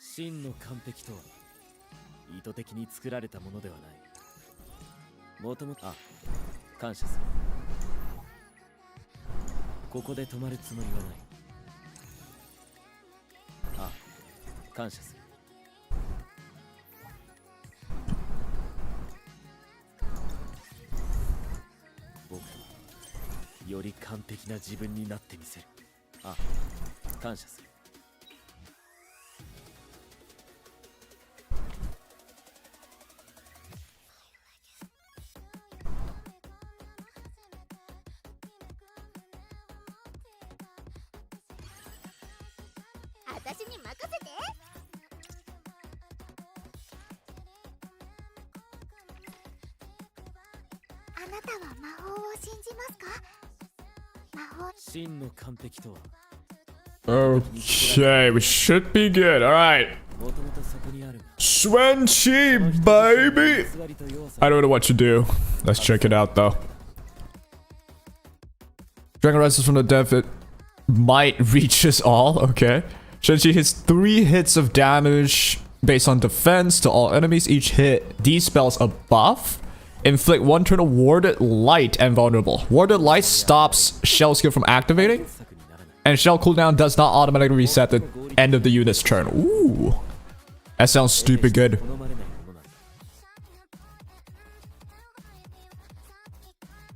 真の完璧とは意図的に作られたものではない。もともと感謝する。ここで止まるつもりはない。感謝する。僕はより完璧な自分になってみせる。感謝する。私に任せて。あなたは魔法を信じますか？魔法。真の完璧とは。Okay, we should be good. All right. XUAN, baby. I don't know what to do. Let's check it out though. Dragon rises from the death. It might reach us all. Okay. Shenchi hits 3 hits of damage based on defense to all enemies. Each hit dispels a buff. Inflict 1 turn of warded light and vulnerable. Warded light stops shell skill from activating. And shell cooldown does not automatically reset the end of the unit's turn. Ooh. That sounds stupid good.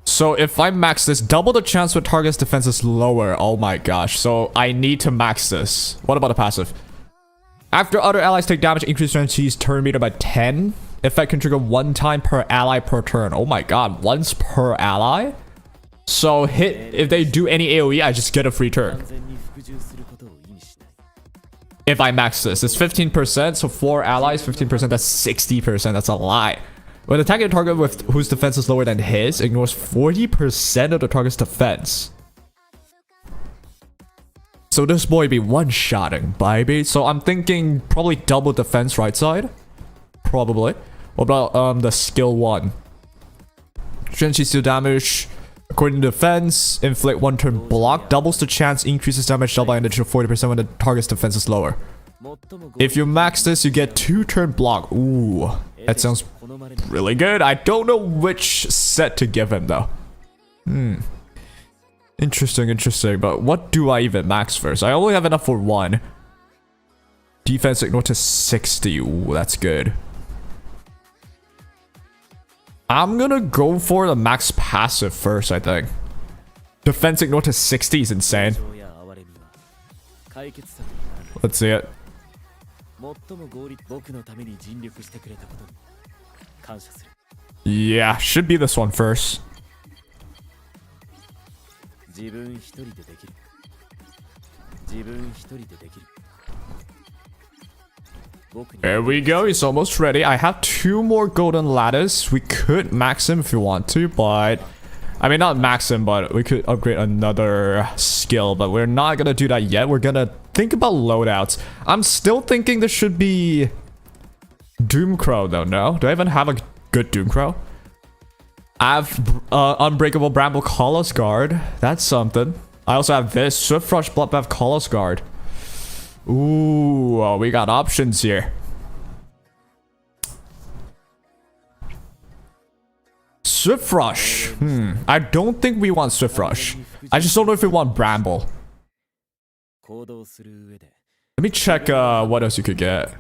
So if I max this, double the chance with target's defense is lower. Oh my gosh. So I need to max this. What about the passive? After other allies take damage, increase Shenchi's turn meter by 10. Effect can trigger 1 time per ally per turn. Oh my god. Once per ally? So hit, if they do any AoE, I just get a free turn. If I max this, it's 15%. So 4 allies, 15%. That's 60%. That's a lot. When attacking a target with whose defense is lower than his, ignores 40% of the target's defense. So this boy be one-shotting, baby. So I'm thinking probably double defense right side. Probably. What about the skill 1? Shenchi steal damage. According to defense, inflict 1 turn block. Doubles the chance, increases damage dealt by an additional 40% when the target's defense is lower. If you max this, you get 2 turn block. Ooh. That sounds really good. I don't know which set to give him though. Interesting, interesting. But what do I even max first? I only have enough for 1. Defense ignore to 60. Ooh, that's good. I'm gonna go for the max passive first, I think. Defense ignore to 60 is insane. Let's see it. Yeah, should be this one first. There we go, he's almost ready. I have 2 more golden ladders. We could max him if we want to, but... I mean, not max him, but we could upgrade another skill. But we're not gonna do that yet. We're gonna think about loadouts. I'm still thinking this should be... Doomcrow, though, no? Do I even have a good Doomcrow? I have Unbreakable Bramble Colossus Guard. That's something. I also have this Swift Rush Bloodbath Colossus Guard. Ooh, we got options here. Swift Rush. I don't think we want Swift Rush. I just don't know if we want Bramble. Let me check what else you could get.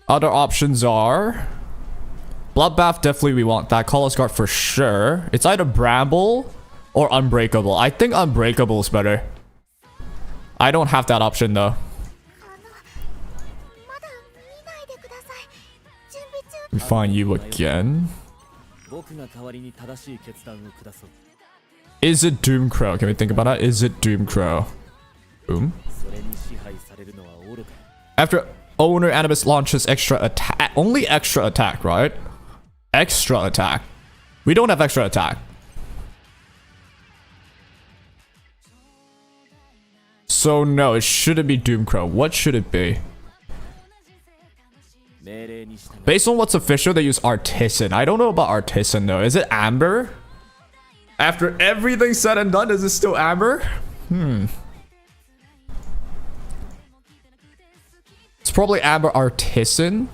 Other options are... Bloodbath, definitely we want that. Colossus Guard for sure. It's either Bramble or Unbreakable. I think Unbreakable is better. I don't have that option though. Let me find you again. Is it Doomcrow? Can we think about that? Is it Doomcrow? Boom. After owner Animus launches extra attack. Only extra attack, right? Extra attack. We don't have extra attack. So no, it shouldn't be Doomcrow. What should it be? 命令に従う Based on what's official, they use Artisan. I don't know about Artisan though. Is it Amber? After everything said and done, is it still Amber? It's probably Amber Artisan.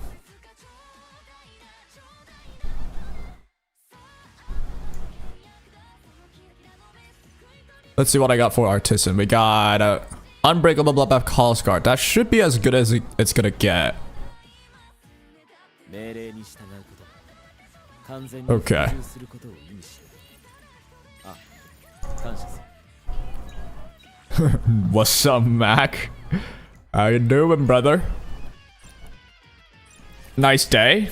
Let's see what I got for Artisan. We got Unbreakable Bloodbath Calls card. That should be as good as it's gonna get. 命令に従うこと完全に Okay. 服従することを意味しあ感謝する What's up, Mac? How you doing, brother? Nice day?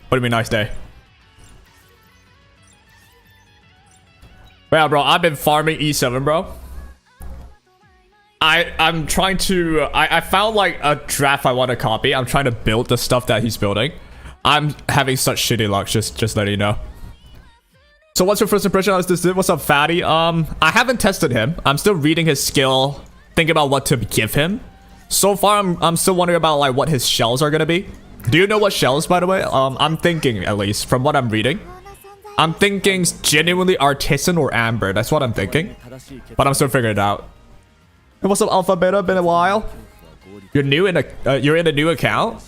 What do you mean, nice day? Yeah, bro, I've been farming E7, bro. I'm trying to... I found, like, a draft I want to copy. I'm trying to build the stuff that he's building. I'm having such shitty luck, just letting you know. So what's your first impression of this dude? What's up, Fatty? I haven't tested him. I'm still reading his skill, thinking about what to give him. So far, I'm still wondering about like what his shells are gonna be. Do you know what shells, by the way? I'm thinking, at least from what I'm reading, I'm thinking genuinely Artisan or Amber. That's what I'm thinking, but I'm still figuring it out. Hey, what's up, Alpha Beta? Been a while. You're new in you're in a new account,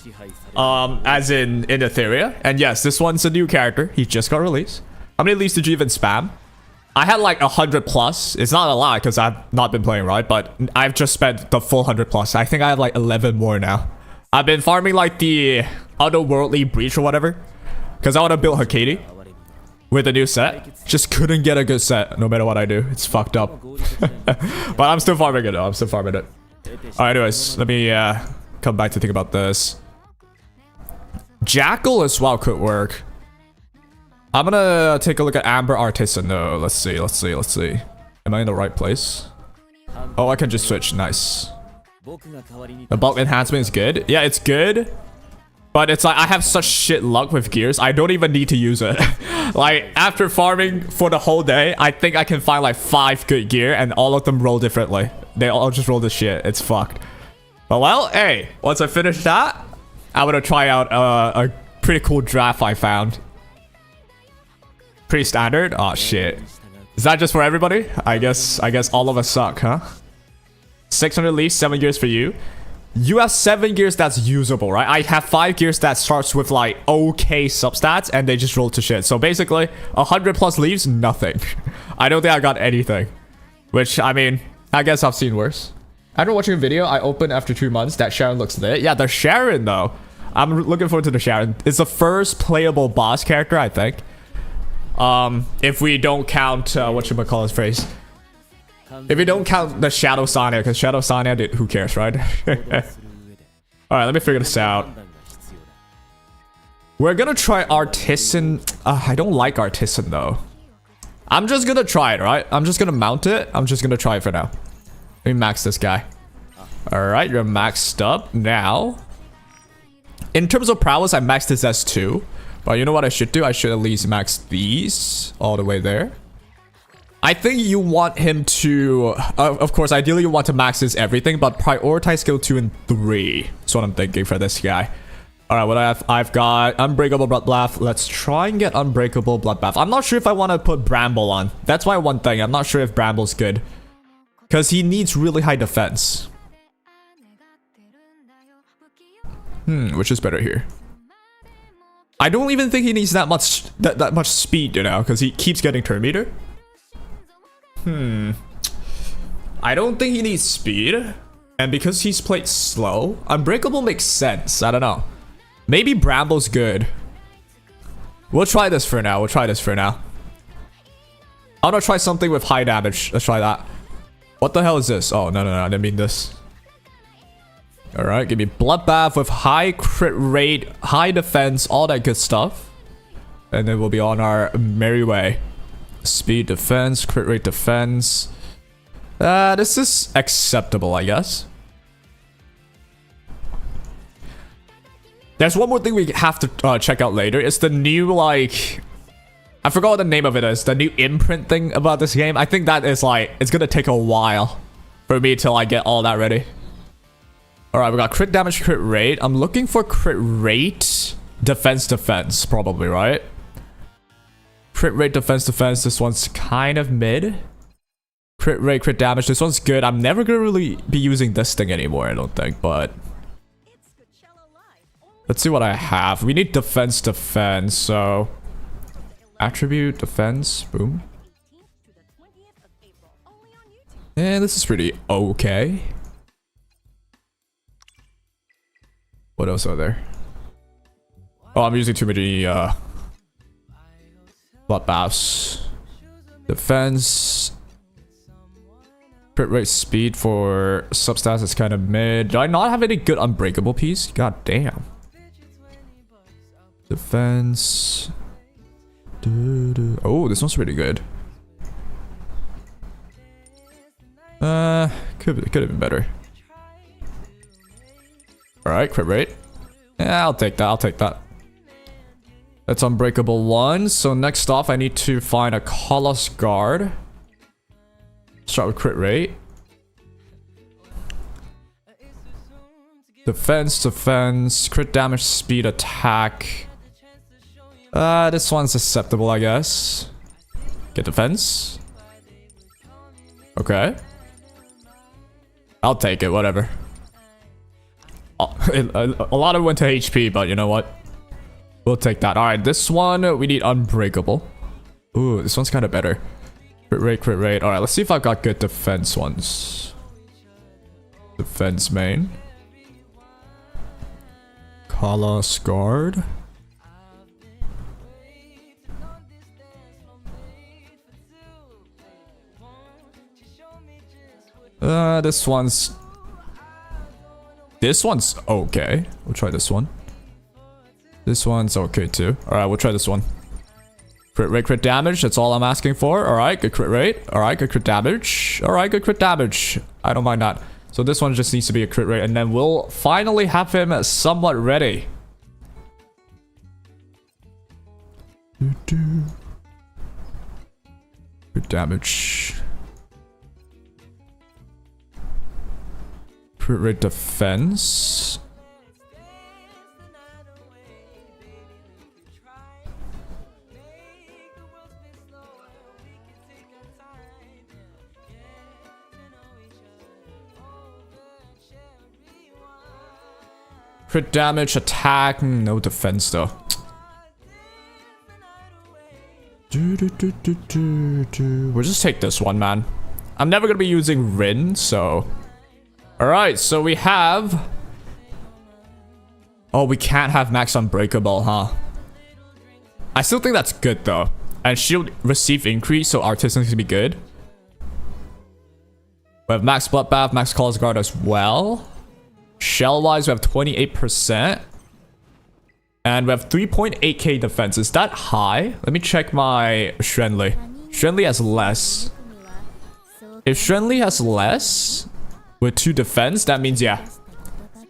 as in Etheria, and yes, this one's a new character. He just got released. How many leaves did you even spam? I had like 100 plus. It's not a lot because I've not been playing, right? But I've just spent the full 100 plus. I think I have like 11 more now. I've been farming like the otherworldly breach or whatever because I want to build Hakati with a new set. Just couldn't get a good set no matter what I do. It's fucked up. But I'm still farming it though. I'm still farming it. Alright, anyways, let me come back to think about this. Jackal as well could work. I'm gonna take a look at Amber Artisan though. Let's see. Am I in the right place? Oh, I can just switch. Nice. The bulk enhancement is good. Yeah, it's good. But it's like I have such shit luck with gears. I don't even need to use it. Like after farming for the whole day, I think I can find like 5 good gear and all of them roll differently. They all just roll the shit. It's fucked. But well, hey, once I finish that, I'm gonna try out a pretty cool draft I found. Pretty standard. Oh shit. Is that just for everybody? I guess all of us suck, huh? 600 leaves, 7 gears for you. You have 7 gears that's usable, right? I have 5 gears that starts with like okay substats and they just roll to shit. So basically 100 plus leaves, nothing. I don't think I got anything. Which, I mean, I guess I've seen worse. After watching a video I opened after 2 months, that Sharon looks lit. Yeah, the Sharon though. I'm looking forward to the Sharon. It's the first playable boss character, I think. If we don't count, whatchamacallit's phrase. If we don't count the Shadow Sonya, because Shadow Sonya did, who cares, right? Alright, let me figure this out. We're gonna try Artisan. I don't like Artisan though. I'm just gonna try it, right? I'm just gonna mount it. I'm just gonna try it for now. Let me max this guy. Alright, you're maxed up now. In terms of prowess, I maxed his S2. But you know what I should do? I should at least max these all the way there. I think you want him to... of course, ideally you want to max his everything, but prioritize skill 2 and 3. That's what I'm thinking for this guy. Alright, what I've got Unbreakable Bloodbath. Let's try and get Unbreakable Bloodbath. I'm not sure if I want to put Bramble on. That's my one thing. I'm not sure if Bramble's good. Because he needs really high defense. Which is better here? I don't even think he needs that much speed, you know, because he keeps getting turn meter. I don't think he needs speed. And because he's played slow, Unbreakable makes sense. I don't know. Maybe Bramble's good. We'll try this for now. I'm gonna try something with high damage. Let's try that. What the hell is this? Oh, no, I didn't mean this. Alright, give me Bloodbath with high crit rate, high defense, all that good stuff. And then we'll be on our merry way. Speed, defense, crit rate, defense. This is acceptable, I guess. There's one more thing we have to check out later. It's the new, like... I forgot what the name of it is. The new imprint thing about this game. I think that is, like... It's gonna take a while for me till I get all that ready. Alright, we got crit damage, crit rate. I'm looking for crit rate, defense, probably, right? Crit rate, defense. This one's kind of mid. Crit rate, crit damage. This one's good. I'm never gonna really be using this thing anymore, I don't think, but... let's see what I have. We need defense, so... attribute, defense, boom. And this is pretty okay. What else are there? Oh, I'm using too many, bloodbaths. Defense. Crit rate, speed for substats is kind of mid. Do I not have any good unbreakable piece? God damn. Defense. Oh, this one's pretty good. Could have been better. Alright, crit rate. Yeah, I'll take that. That's unbreakable 1. So next off, I need to find a Colossus Guard. Start with crit rate. Defense, crit damage, speed, attack. This one's acceptable, I guess. Get defense. Okay. I'll take it, whatever. A lot of it went to HP, but you know what? We'll take that. Alright, this one, we need unbreakable. Ooh, this one's kind of better. Crit rate. Alright, let's see if I've got good defense ones. Defense main. Colossus Guard. This one's okay. We'll try this one. This one's okay too. Alright, we'll try this one. Crit rate, crit damage. That's all I'm asking for. Alright, good crit rate. Alright, good crit damage. Alright, good crit damage. I don't mind that. So this one just needs to be a crit rate. And then we'll finally have him somewhat ready. Crit damage. Crit rate, defense. Crit damage, attack, no defense though. We'll just take this one, man. I'm never gonna be using Rin, so... Alright, so we have... oh, we can't have max unbreakable, huh? I still think that's good though. And shield receive increase, so artisan can be good. We have max bloodbath, max Colossus Guard as well. Shell wise, we have 28%. And we have 3.8k defense. Is that high? Let me check my Shenli. Shenli has less. If Shenli has less with 2 defense, that means, yeah.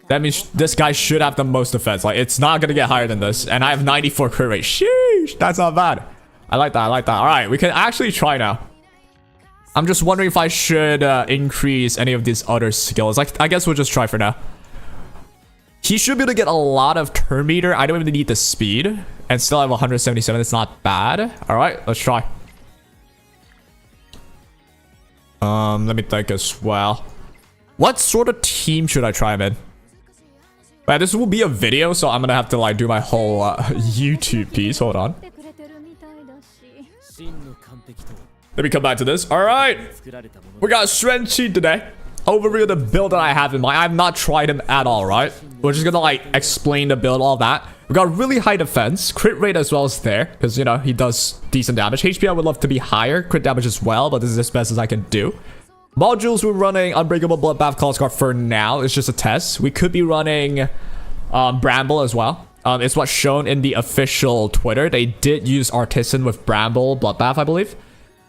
That means this guy should have the most defense. Like, it's not gonna get higher than this. And I have 94 crit rate. Sheesh, that's not bad. I like that, I like that. Alright, we can actually try now. I'm just wondering if I should increase any of these other skills. Like, I guess we'll just try for now. He should be able to get a lot of turn meter. I don't even need the speed. And still have 177. It's not bad. Alright, let's try. Let me think as well. What sort of team should I try him in? Right, this will be a video, so I'm gonna have to like do my whole YouTube piece. Hold on. Let me come back to this. Alright. We got Srenchi today. Overview of the build that I have in mind. I have not tried him at all, right? We're just gonna like explain the build, all that. We got really high defense, crit rate as well as there, because you know he does decent damage. HP I would love to be higher, crit damage as well, but this is as best as I can do. Modules we're running Unbreakable Bloodbath Colossus Guard for now. It's just a test. We could be running Bramble as well. It's what's shown in the official Twitter. They did use Artisan with Bramble Bloodbath, I believe.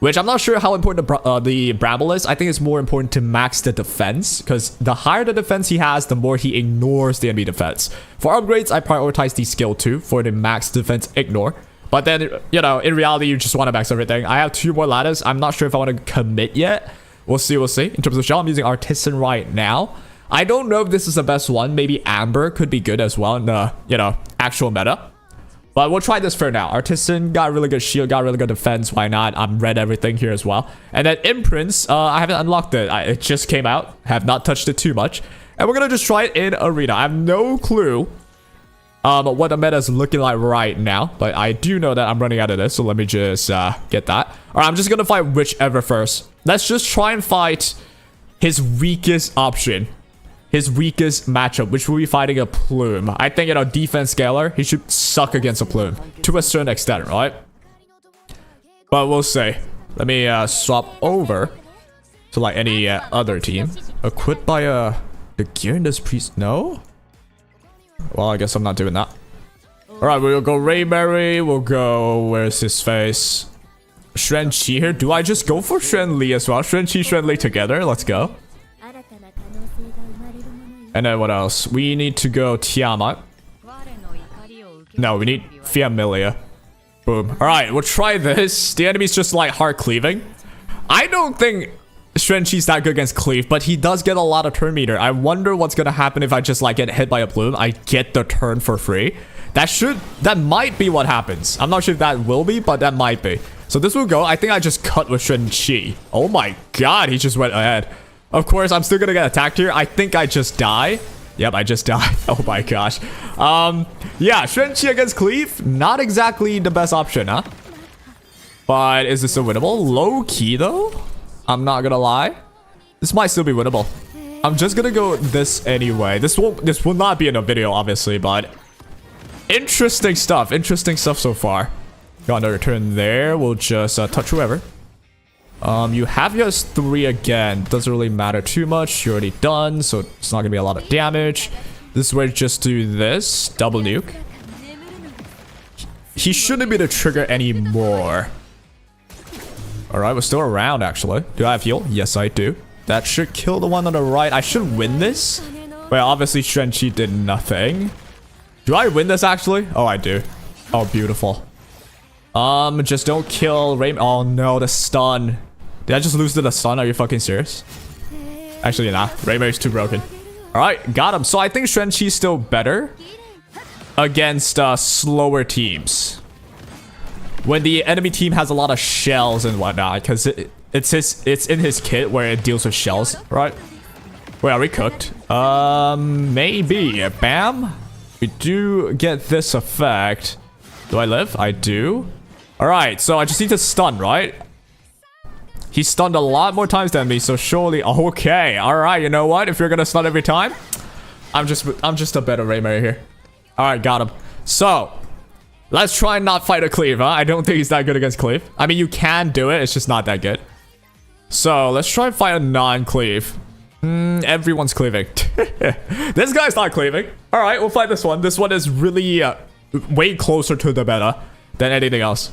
Which I'm not sure how important the Bramble is. I think it's more important to max the defense, because the higher the defense he has, the more he ignores the enemy defense. For upgrades, I prioritize the skill 2 for the max defense ignore. But then, you know, in reality, you just want to max everything. I have 2 more ladders. I'm not sure if I want to commit yet. We'll see, we'll see. In terms of shell, I'm using Artisan right now. I don't know if this is the best one. Maybe Amber could be good as well in the, you know, actual meta. But we'll try this for now. Artisan got really good shield, got really good defense. Why not? I'm read everything here as well. And then Imprints, I haven't unlocked it. It just came out. Have not touched it too much. And we're going to just try it in Arena. I have no clue what the meta is looking like right now. But I do know that I'm running out of this. So let me just get that. All right, I'm just going to fight whichever first. Let's just try and fight his weakest option. His weakest matchup, which will be fighting a Plume. I think, you know, defense scaler, he should suck against a Plume. To a certain extent, right? But we'll see. Let me swap over to like any other team. Equipped by the gear in this priest. No? Well, I guess I'm not doing that. Alright, we'll go Rayberry. We'll go... Where's his face? Xuan Qi here. Do I just go for Xuan Li as well? Xuan Qi, Xuan Li together. Let's go. And then what else? We need to go Tiamat. No, we need Familia. Boom. Alright, we'll try this. The enemy's just like hard cleaving. I don't think Xuan Qi's that good against cleave, but he does get a lot of turn meter. I wonder what's gonna happen if I just like get hit by a Plume. I get the turn for free. That might be what happens. I'm not sure if that will be, but that might be. So this will go. I think I just cut with Xuan Qi. Oh my god, he just went ahead. Of course, I'm still gonna get attacked here. I think I just die. Yep, I just died. Oh my gosh. Yeah, Xuan Qi against cleave. Not exactly the best option, huh? But is this a winnable? Low key though? I'm not gonna lie. This might still be winnable. I'm just gonna go this anyway. This will not be in a video, obviously, but interesting stuff. Interesting stuff so far. Got another turn there. We'll just touch whoever. You have your 3 again. Doesn't really matter too much. You're already done, so it's not gonna be a lot of damage. This is where just do this. Double nuke. He shouldn't be the trigger anymore. Alright, we're still around actually. Do I have heal? Yes, I do. That should kill the one on the right. I should win this. Well, obviously Xuan Qi did nothing. Do I win this actually? Oh, I do. Oh, beautiful. Just don't kill Ray. Oh no, the stun. Did I just lose to the stun? Are you fucking serious? Actually, nah. Raymary's too broken. Alright, got him. So I think Xuan Qi's still better against slower teams. When the enemy team has a lot of shells and whatnot, because it's in his kit where it deals with shells, right? Wait, are we cooked? Maybe. Bam. We do get this effect. Do I live? I do. Alright, so I just need to stun, right? He stunned a lot more times than me, so surely... Okay, alright, you know what? If you're gonna stun every time, I'm just a better Raymary here. Alright, got him. So, let's try and not fight a cleave, huh? I don't think he's that good against cleave. I mean, you can do it, it's just not that good. So, let's try and fight a non-cleave. Everyone's cleaving. This guy's not cleaving. Alright, we'll fight this one. This one is really way closer to the meta than anything else.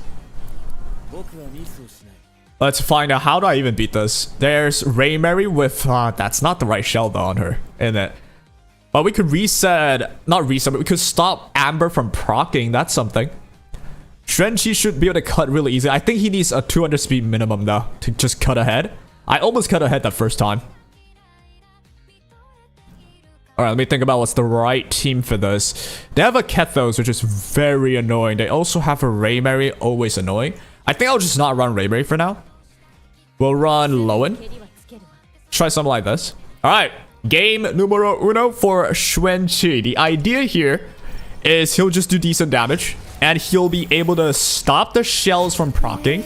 Let's find out, how do I even beat this? There's Raymary with, that's not the right shell though on her, isn't it? But we could reset, not reset, but we could stop Amber from proccing. That's something. Xuan Qi should be able to cut really easy. I think he needs a 200 speed minimum though to just cut ahead. I almost cut ahead that first time. Alright, let me think about what's the right team for this. They have a Kethos, which is very annoying. They also have a Raymary, always annoying. I think I'll just not run Raymary for now. We'll run Lowen. Try something like this. Alright, game numero uno for Xuan Qi. The idea here is he'll just do decent damage, and he'll be able to stop the shells from proccing,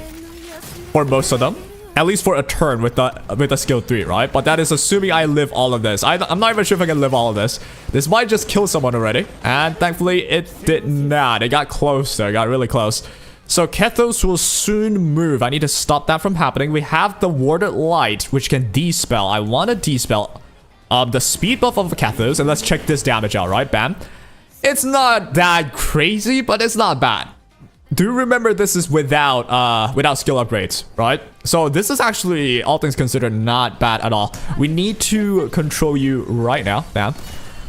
or most of them. At least for a turn with the skill 3, right? But that is assuming I live all of this. I'm not even sure if I can live all of this. This might just kill someone already. And thankfully, it did not. It got close there. It got really close. So Kethos will soon move. I need to stop that from happening. We have the Warded Light, which can dispel. I want to dispel the speed buff of Kethos. And let's check this damage out, right? Bam. It's not that crazy, but it's not bad. Do remember this is without skill upgrades, right? So this is actually, all things considered, not bad at all. We need to control you right now. Bam.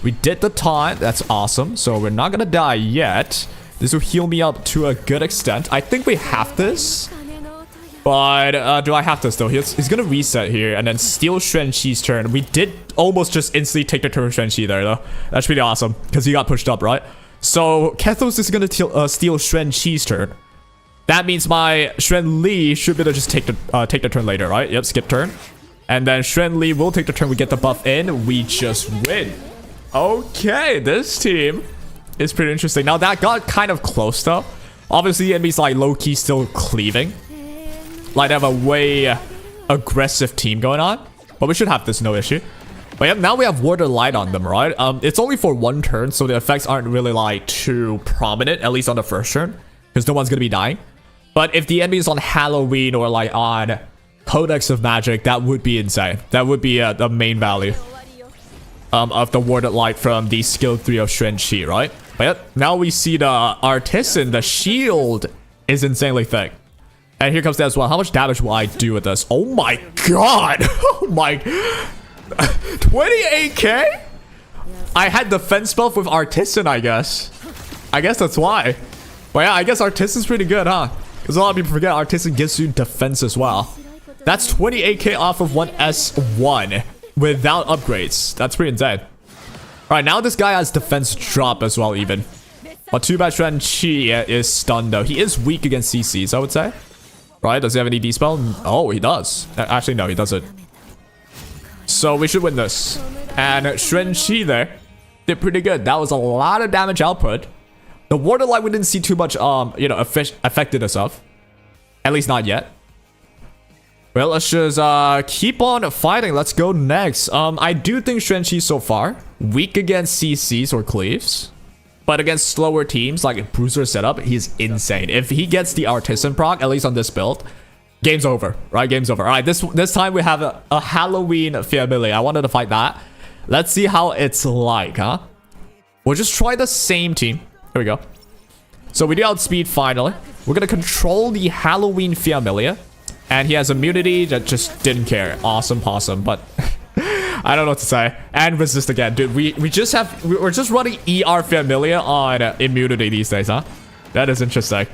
We did the taunt. That's awesome. So we're not gonna die yet. This will heal me up to a good extent. I think we have this. But do I have this though? He's gonna reset here and then steal Xuan-Qi's turn. We did almost just instantly take the turn of Xuan-Qi there though. That's pretty awesome because he got pushed up, right? So Kethos is gonna steal Xuan-Qi's turn. That means my Xuan Li should be able to just take the turn later, right? Yep, skip turn. And then Xuan Li will take the turn. We get the buff in. We just win. Okay, this team is pretty interesting. Now that got kind of close though. Obviously, the enemy's like low-key still cleaving. Like they have a way aggressive team going on. But we should have this, no issue. But yeah, now we have Warded Light on them, right? It's only for one turn, so the effects aren't really like too prominent, at least on the first turn. Because no one's gonna be dying. But if the enemy is on Halloween or like on Codex of Magic, that would be insane. That would be the main value of the Warded Light from the skill 3 of Xuan-Qi, right? But yep, now we see the Artisan, the shield is insanely thick. And here comes that as well. How much damage will I do with this? Oh my god! Oh my... 28k? I had defense buff with Artisan, I guess. I guess that's why. But yeah, I guess Artisan's pretty good, huh? Because a lot of people forget Artisan gives you defense as well. That's 28k off of one S1 without upgrades. That's pretty insane. Alright, now this guy has defense drop as well even. But too bad Xuan-Qi is stunned though. He is weak against CCs, I would say. Right, does he have any D-spell? Oh, he does. Actually, no, he doesn't. So we should win this. And Xuan-Qi there did pretty good. That was a lot of damage output. The Warded Light we didn't see too much, you know, affected us of. At least not yet. Well, let's just keep on fighting. Let's go next. I do think Xuan-Qi so far weak against CCs or cleaves, but against slower teams like Bruiser setup, he's insane. If he gets the Artisan proc, at least on this build, game's over. Right, game's over. All right, this time we have a Halloween family. I wanted to fight that. Let's see how it's like, huh? We'll just try the same team. Here we go. So we do outspeed finally. We're gonna control the Halloween Familia. And he has immunity that just didn't care. Awesome possum, but I don't know what to say. And resist again. Dude, we're just running ER Familia on immunity these days, huh? That is interesting.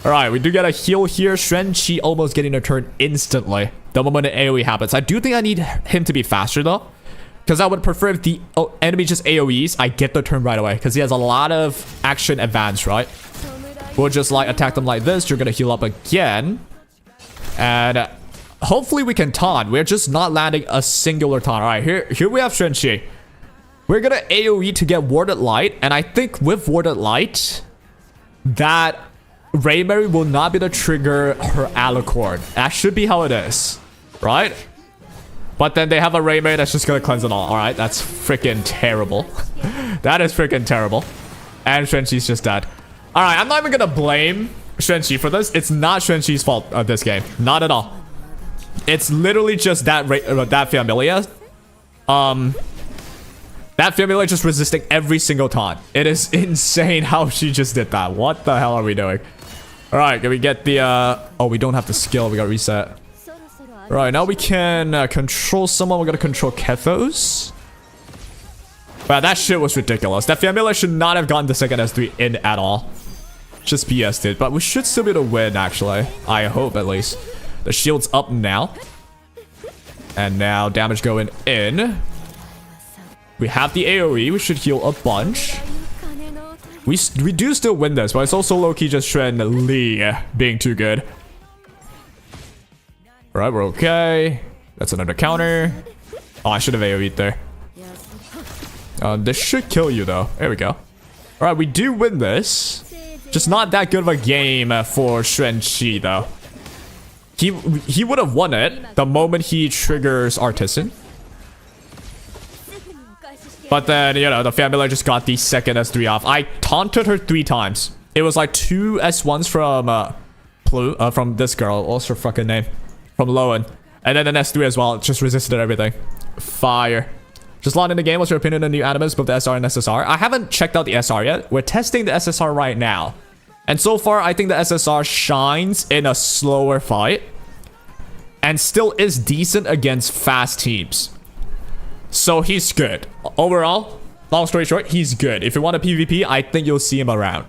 Alright, we do get a heal here. Xuan-Qi almost getting a turn instantly the moment an AoE happens. I do think I need him to be faster though. Because I would prefer if the enemy just AoEs, I get the turn right away. Because he has a lot of action advance, right? We'll just like attack them like this. You're going to heal up again. And hopefully we can taunt. We're just not landing a singular taunt. Alright, here we have Xuan-Qi. We're going to AoE to get Warded Light. And I think with Warded Light, that Raymary will not be able to trigger her Alicorn. That should be how it is. Right? But then they have a Raymary that's just gonna cleanse it all. Alright, that's freaking terrible. That is freaking terrible. And Xuan-Qi's just dead. Alright, I'm not even gonna blame Xuan-Qi for this. It's not Xuan-Qi's fault this game. Not at all. It's literally just that Familia. That Familia just resisting every single taunt. It is insane how she just did that. What the hell are we doing? Alright, can we get the oh, we don't have the skill. We got reset. Right, now we can control someone. We're gonna control Kethos. Wow, that shit was ridiculous. That Familia should not have gotten the second S3 in at all. Just BS'd it. But we should still be able to win, actually. I hope, at least. The shield's up now. And now damage going in. We have the AoE. We should heal a bunch. We do still win this, but it's also low-key just Xuan Li being too good. Alright, we're okay. That's another counter. Oh, I should have AoE'd there. This should kill you, though. There we go. Alright, we do win this. Just not that good of a game for Xuan-Qi, though. He would have won it the moment he triggers Artisan. But then, you know, the Familia just got the second S3 off. I taunted her 3 times. It was like 2 S1s from this girl. What's her fucking name? From Lowen. And then an S3 as well. It just resisted everything. Fire. Just logged in the game. What's your opinion on the new animus, both the SR and SSR? I haven't checked out the SR yet. We're testing the SSR right now. And so far, I think the SSR shines in a slower fight. And still is decent against fast teams. So he's good. Overall, long story short, he's good. If you want a PvP, I think you'll see him around.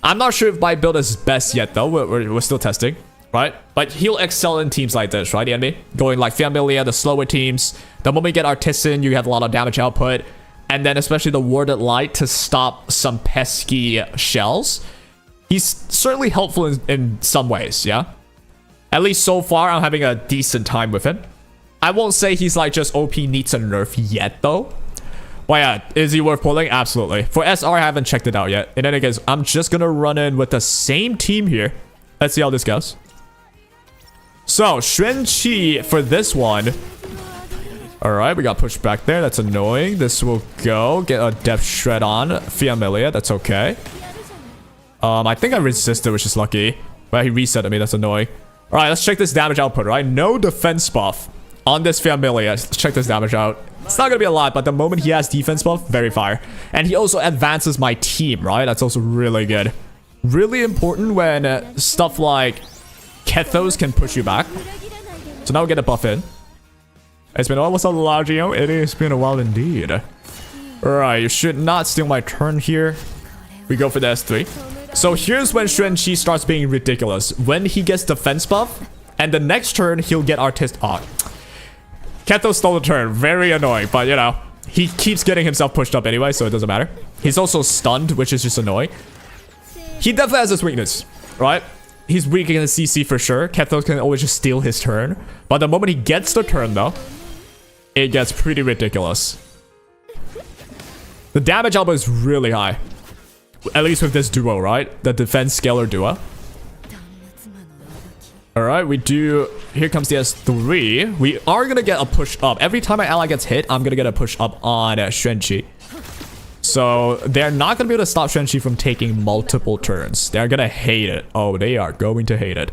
I'm not sure if my build is best yet, though. We're still testing. right? But he'll excel in teams like this, right, the enemy? Going like Familia, the slower teams. The moment you get Artisan, you have a lot of damage output. And then especially the Warded Light to stop some pesky shells. He's certainly helpful in some ways, yeah? At least so far, I'm having a decent time with him. I won't say he's like just OP needs a nerf yet, though. But yeah, is he worth pulling? Absolutely. For SR, I haven't checked it out yet. In any case, I'm just gonna run in with the same team here. Let's see how this goes. So, Xuan for this one. Alright, we got pushed back there. That's annoying. This will go. Get a Depth Shred on. Familia, that's okay. I think I resisted, which is lucky. But he reset me. That's annoying. Alright, let's check this damage output, right? No defense buff on this Familia. Let's check this damage out. It's not gonna be a lot, but the moment he has defense buff, very fire. And he also advances my team, right? That's also really good. Really important when stuff like Kethos can push you back. So now we get a buff in. It's been almost a Lagio. It has been a while indeed. Alright, you should not steal my turn here. We go for the S3. So here's when Xuan starts being ridiculous. When he gets defense buff, and the next turn he'll get Artist. Oh. Kethos stole the turn. Very annoying, but you know, he keeps getting himself pushed up anyway, so it doesn't matter. He's also stunned, which is just annoying. He definitely has this weakness, right? He's weak against CC for sure. Kethos can always just steal his turn. But the moment he gets the turn, though, it gets pretty ridiculous. The damage output is really high. At least with this duo, right? The defense scalar duo. Alright, we do... Here comes the S3. We are gonna get a push up. Every time my ally gets hit, I'm gonna get a push up on Xuan. So, they're not gonna be able to stop Xuan from taking multiple turns. They're gonna hate it. Oh, they are going to hate it.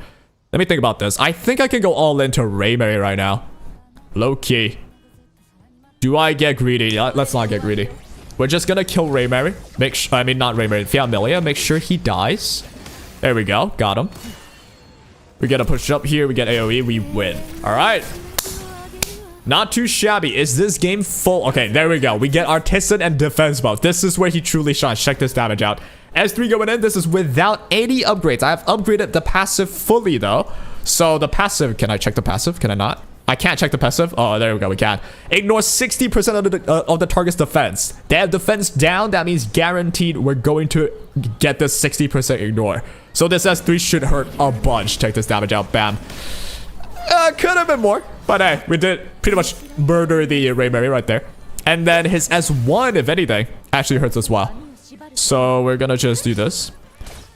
Let me think about this. I think I can go all into Raymary right now. Low key. Do I get greedy? Let's not get greedy. We're just gonna kill Raymary. I mean, not Raymary. Familia. Make sure he dies. There we go. Got him. We get a push up here. We get AoE. We win. All right. Not too shabby. Is this game full? Okay, there we go. We get Artisan and Defense buff. This is where he truly shines. Check this damage out. S3 going in. This is without any upgrades. I have upgraded the passive fully, though. So the passive... Can I check the passive? Can I not? I can't check the passive. Oh, there we go. We can. Ignore 60% of the target's defense. They have defense down. That means guaranteed we're going to get this 60% ignore. So this S3 should hurt a bunch. Check this damage out. Bam. Could have been more. But hey, we did pretty much murder the Raymary right there. And then his S1, if anything, actually hurts as well. So we're gonna just do this.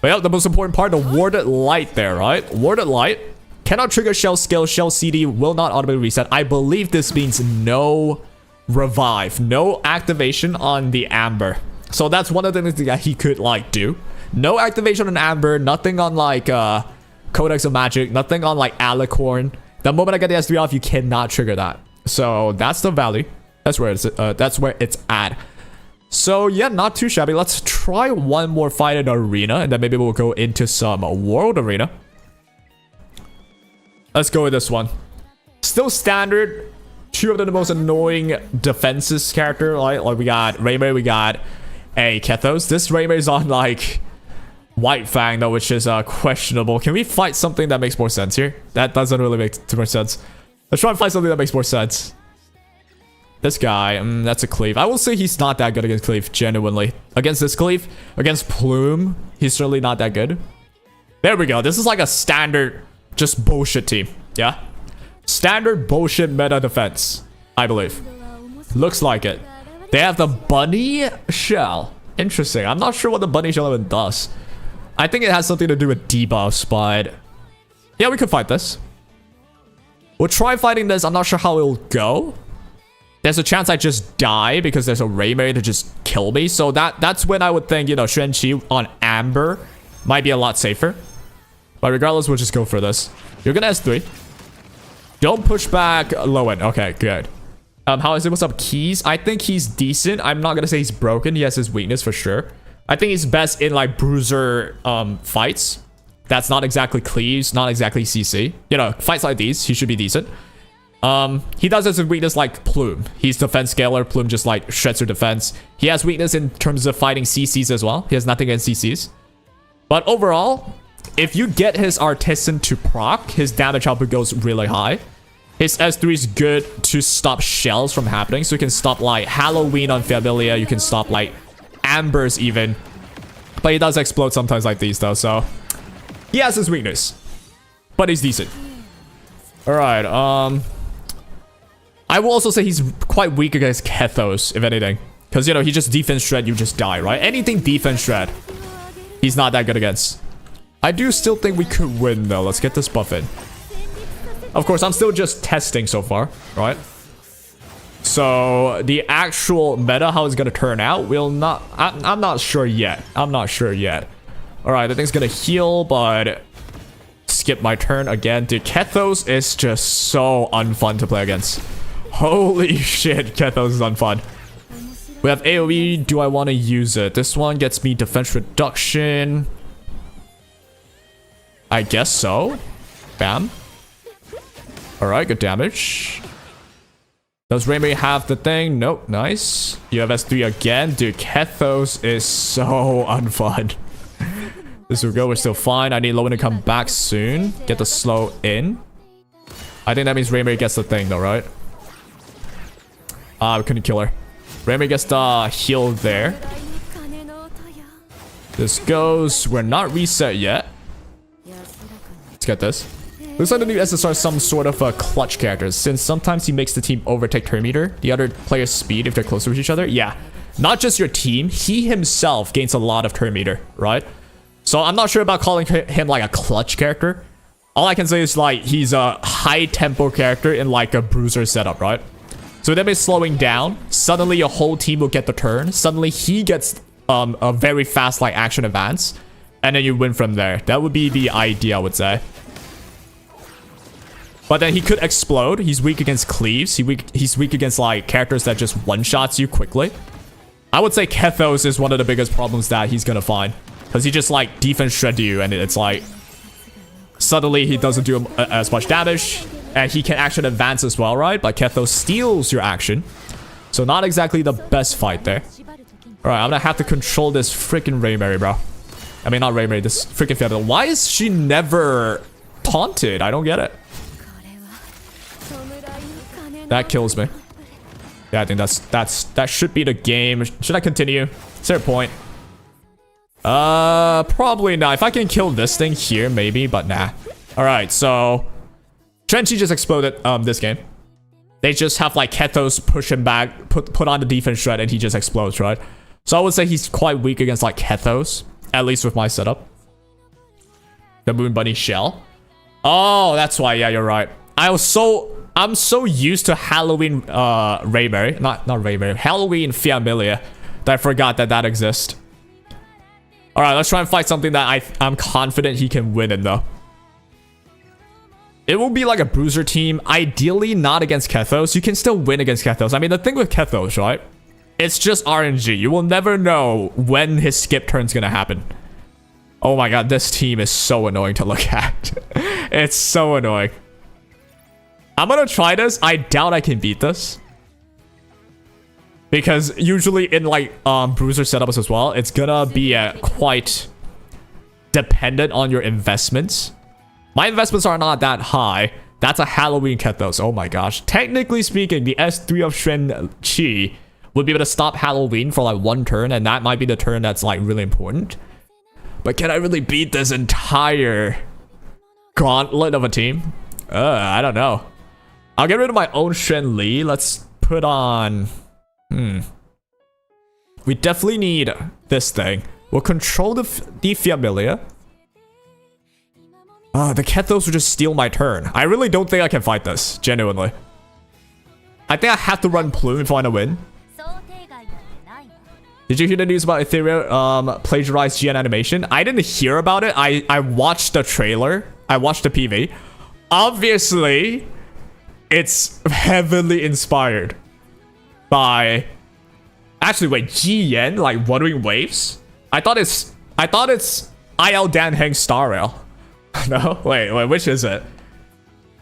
But yeah, the most important part, the Warded Light there, right? Warded Light. Cannot trigger shell skill. Shell CD will not automatically reset. I believe this means no revive. No activation on the Amber. So that's one of the things that he could like do. No activation on Amber. Nothing on like Codex of Magic. Nothing on like Alicorn. The moment I get the S3 off, you cannot trigger that. So that's the value. That's where it's at. So yeah, not too shabby. Let's try one more fight in Arena. And then maybe we'll go into some World Arena. Let's go with this one. Still standard. Two of the most annoying defenses character. Like we got Raymary, we got a Kethos. This Raymary's on like White Fang though, which is questionable. Can we fight something that makes more sense here? That doesn't really make too much sense. Let's try and fight something that makes more sense. This guy, that's a Cleave. I will say he's not that good against Cleave, genuinely. Against this Cleave, against Plume, he's certainly not that good. There we go. This is like a standard... just bullshit team, yeah? Standard bullshit meta defense, I believe. Looks like it. They have the Bunny Shell. Interesting. I'm not sure what the Bunny Shell even does. I think it has something to do with debuffs, but... yeah, we could fight this. We'll try fighting this. I'm not sure how it'll go. There's a chance I just die because there's a Raymary to just kill me. So that's when I would think, you know, Xuan on Amber might be a lot safer. But regardless, we'll just go for this. You're gonna S3. Don't push back low end. Okay, good. How is it? What's up, Keys? I think he's decent. I'm not gonna say he's broken. He has his weakness for sure. I think he's best in like bruiser fights. That's not exactly Cleaves, not exactly CC. You know, fights like these, he should be decent. He does have his weakness like Plume. He's defense scalar. Plume just like shreds your defense. He has weakness in terms of fighting CCs as well. He has nothing against CCs. But overall, if you get his Artisan to proc, his damage output goes really high. His S3 is good to stop shells from happening. So you can stop like Halloween on Familia. You can stop like Ambers even. But he does explode sometimes like these though. So he has his weakness. But he's decent. Alright, I will also say he's quite weak against Kethos, if anything. Because, you know, he just defense shred, you just die, right? Anything defense shred, he's not that good against. I do still think we could win though. Let's get this buff in. Of course, I'm still just testing so far, right? So the actual meta, how it's gonna turn out, will not. I'm not sure yet. I'm not sure yet. All right, the thing's gonna heal, but skip my turn again. Dude, Kethos is just so unfun to play against. Holy shit, Kethos is unfun. We have AoE. Do I want to use it? This one gets me defense reduction. I guess so. Bam. Alright, good damage. Does Rainbow have the thing? Nope, nice. You have S3 again. Dude, Kethos is so unfun. This will go, we're still fine. I need Lowen to come back soon. Get the slow in. I think that means Rainbow gets the thing though, right? We couldn't kill her. Rainbow gets the heal there. This goes. We're not reset yet. Let's get this. Looks like the new SSR is some sort of a clutch character, since sometimes he makes the team overtake turn meter, the other player's speed if they're closer to each other. Yeah, not just your team, he himself gains a lot of turn meter, right? So I'm not sure about calling him like a clutch character. All I can say is like he's a high tempo character in like a bruiser setup, right? So with him slowing down, suddenly your whole team will get the turn. Suddenly he gets a very fast like action advance, and then you win from there. That would be the idea, I would say. But then he could explode. He's weak against cleaves. He's weak against like characters that just one-shots you quickly. I would say Kethos is one of the biggest problems that he's gonna find. Because he just like defense shred you, and it's like suddenly he doesn't do as much damage. And he can action advance as well, right? But Kethos steals your action. So not exactly the best fight there. Alright, I'm gonna have to control this freaking Raymary, bro. I mean, not Raymary, this freaking Fiona. Why is she never taunted? I don't get it. That kills me. Yeah, I think that should be the game. Should I continue? Is there a point? Probably not. If I can kill this thing here, maybe, but nah. Alright, so Trenchy just exploded this game. They just have like Kethos push him back, put on the defense shred, and he just explodes, right? So I would say he's quite weak against like Kethos, at least with my setup. The Moon Bunny shell. Oh, that's why. Yeah, you're right. I'm so used to Halloween Raymary, not Raymary, Halloween Familia, that I forgot that exists. All right, let's try and fight something that I'm confident he can win in though. It will be like a bruiser team, ideally not against Kethos. You can still win against Kethos. I mean, the thing with Kethos, right? It's just RNG. You will never know when his skip turn's gonna happen. Oh my god, this team is so annoying to look at. It's so annoying. I'm gonna try this. I doubt I can beat this. Because usually in like bruiser setups as well, it's gonna be quite dependent on your investments. My investments are not that high. That's a Halloween Kethos. Oh my gosh. Technically speaking, the S3 of Shen Chi would be able to stop Halloween for like one turn, and that might be the turn that's like really important. But can I really beat this entire gauntlet of a team? I don't know. I'll get rid of my own Shen Li. Let's put on... We definitely need this thing. We'll control the Familia. The Kethos will just steal my turn. I really don't think I can fight this, genuinely. I think I have to run Plume if I want to win. Did you hear the news about Ethereum plagiarized GN animation? I didn't hear about it. I watched the trailer. I watched the PV. Obviously, it's heavily inspired by... Actually, wait, GN? Like Wuthering Waves? I thought it's IL Dan Heng Star Rail. No? Wait, which is it?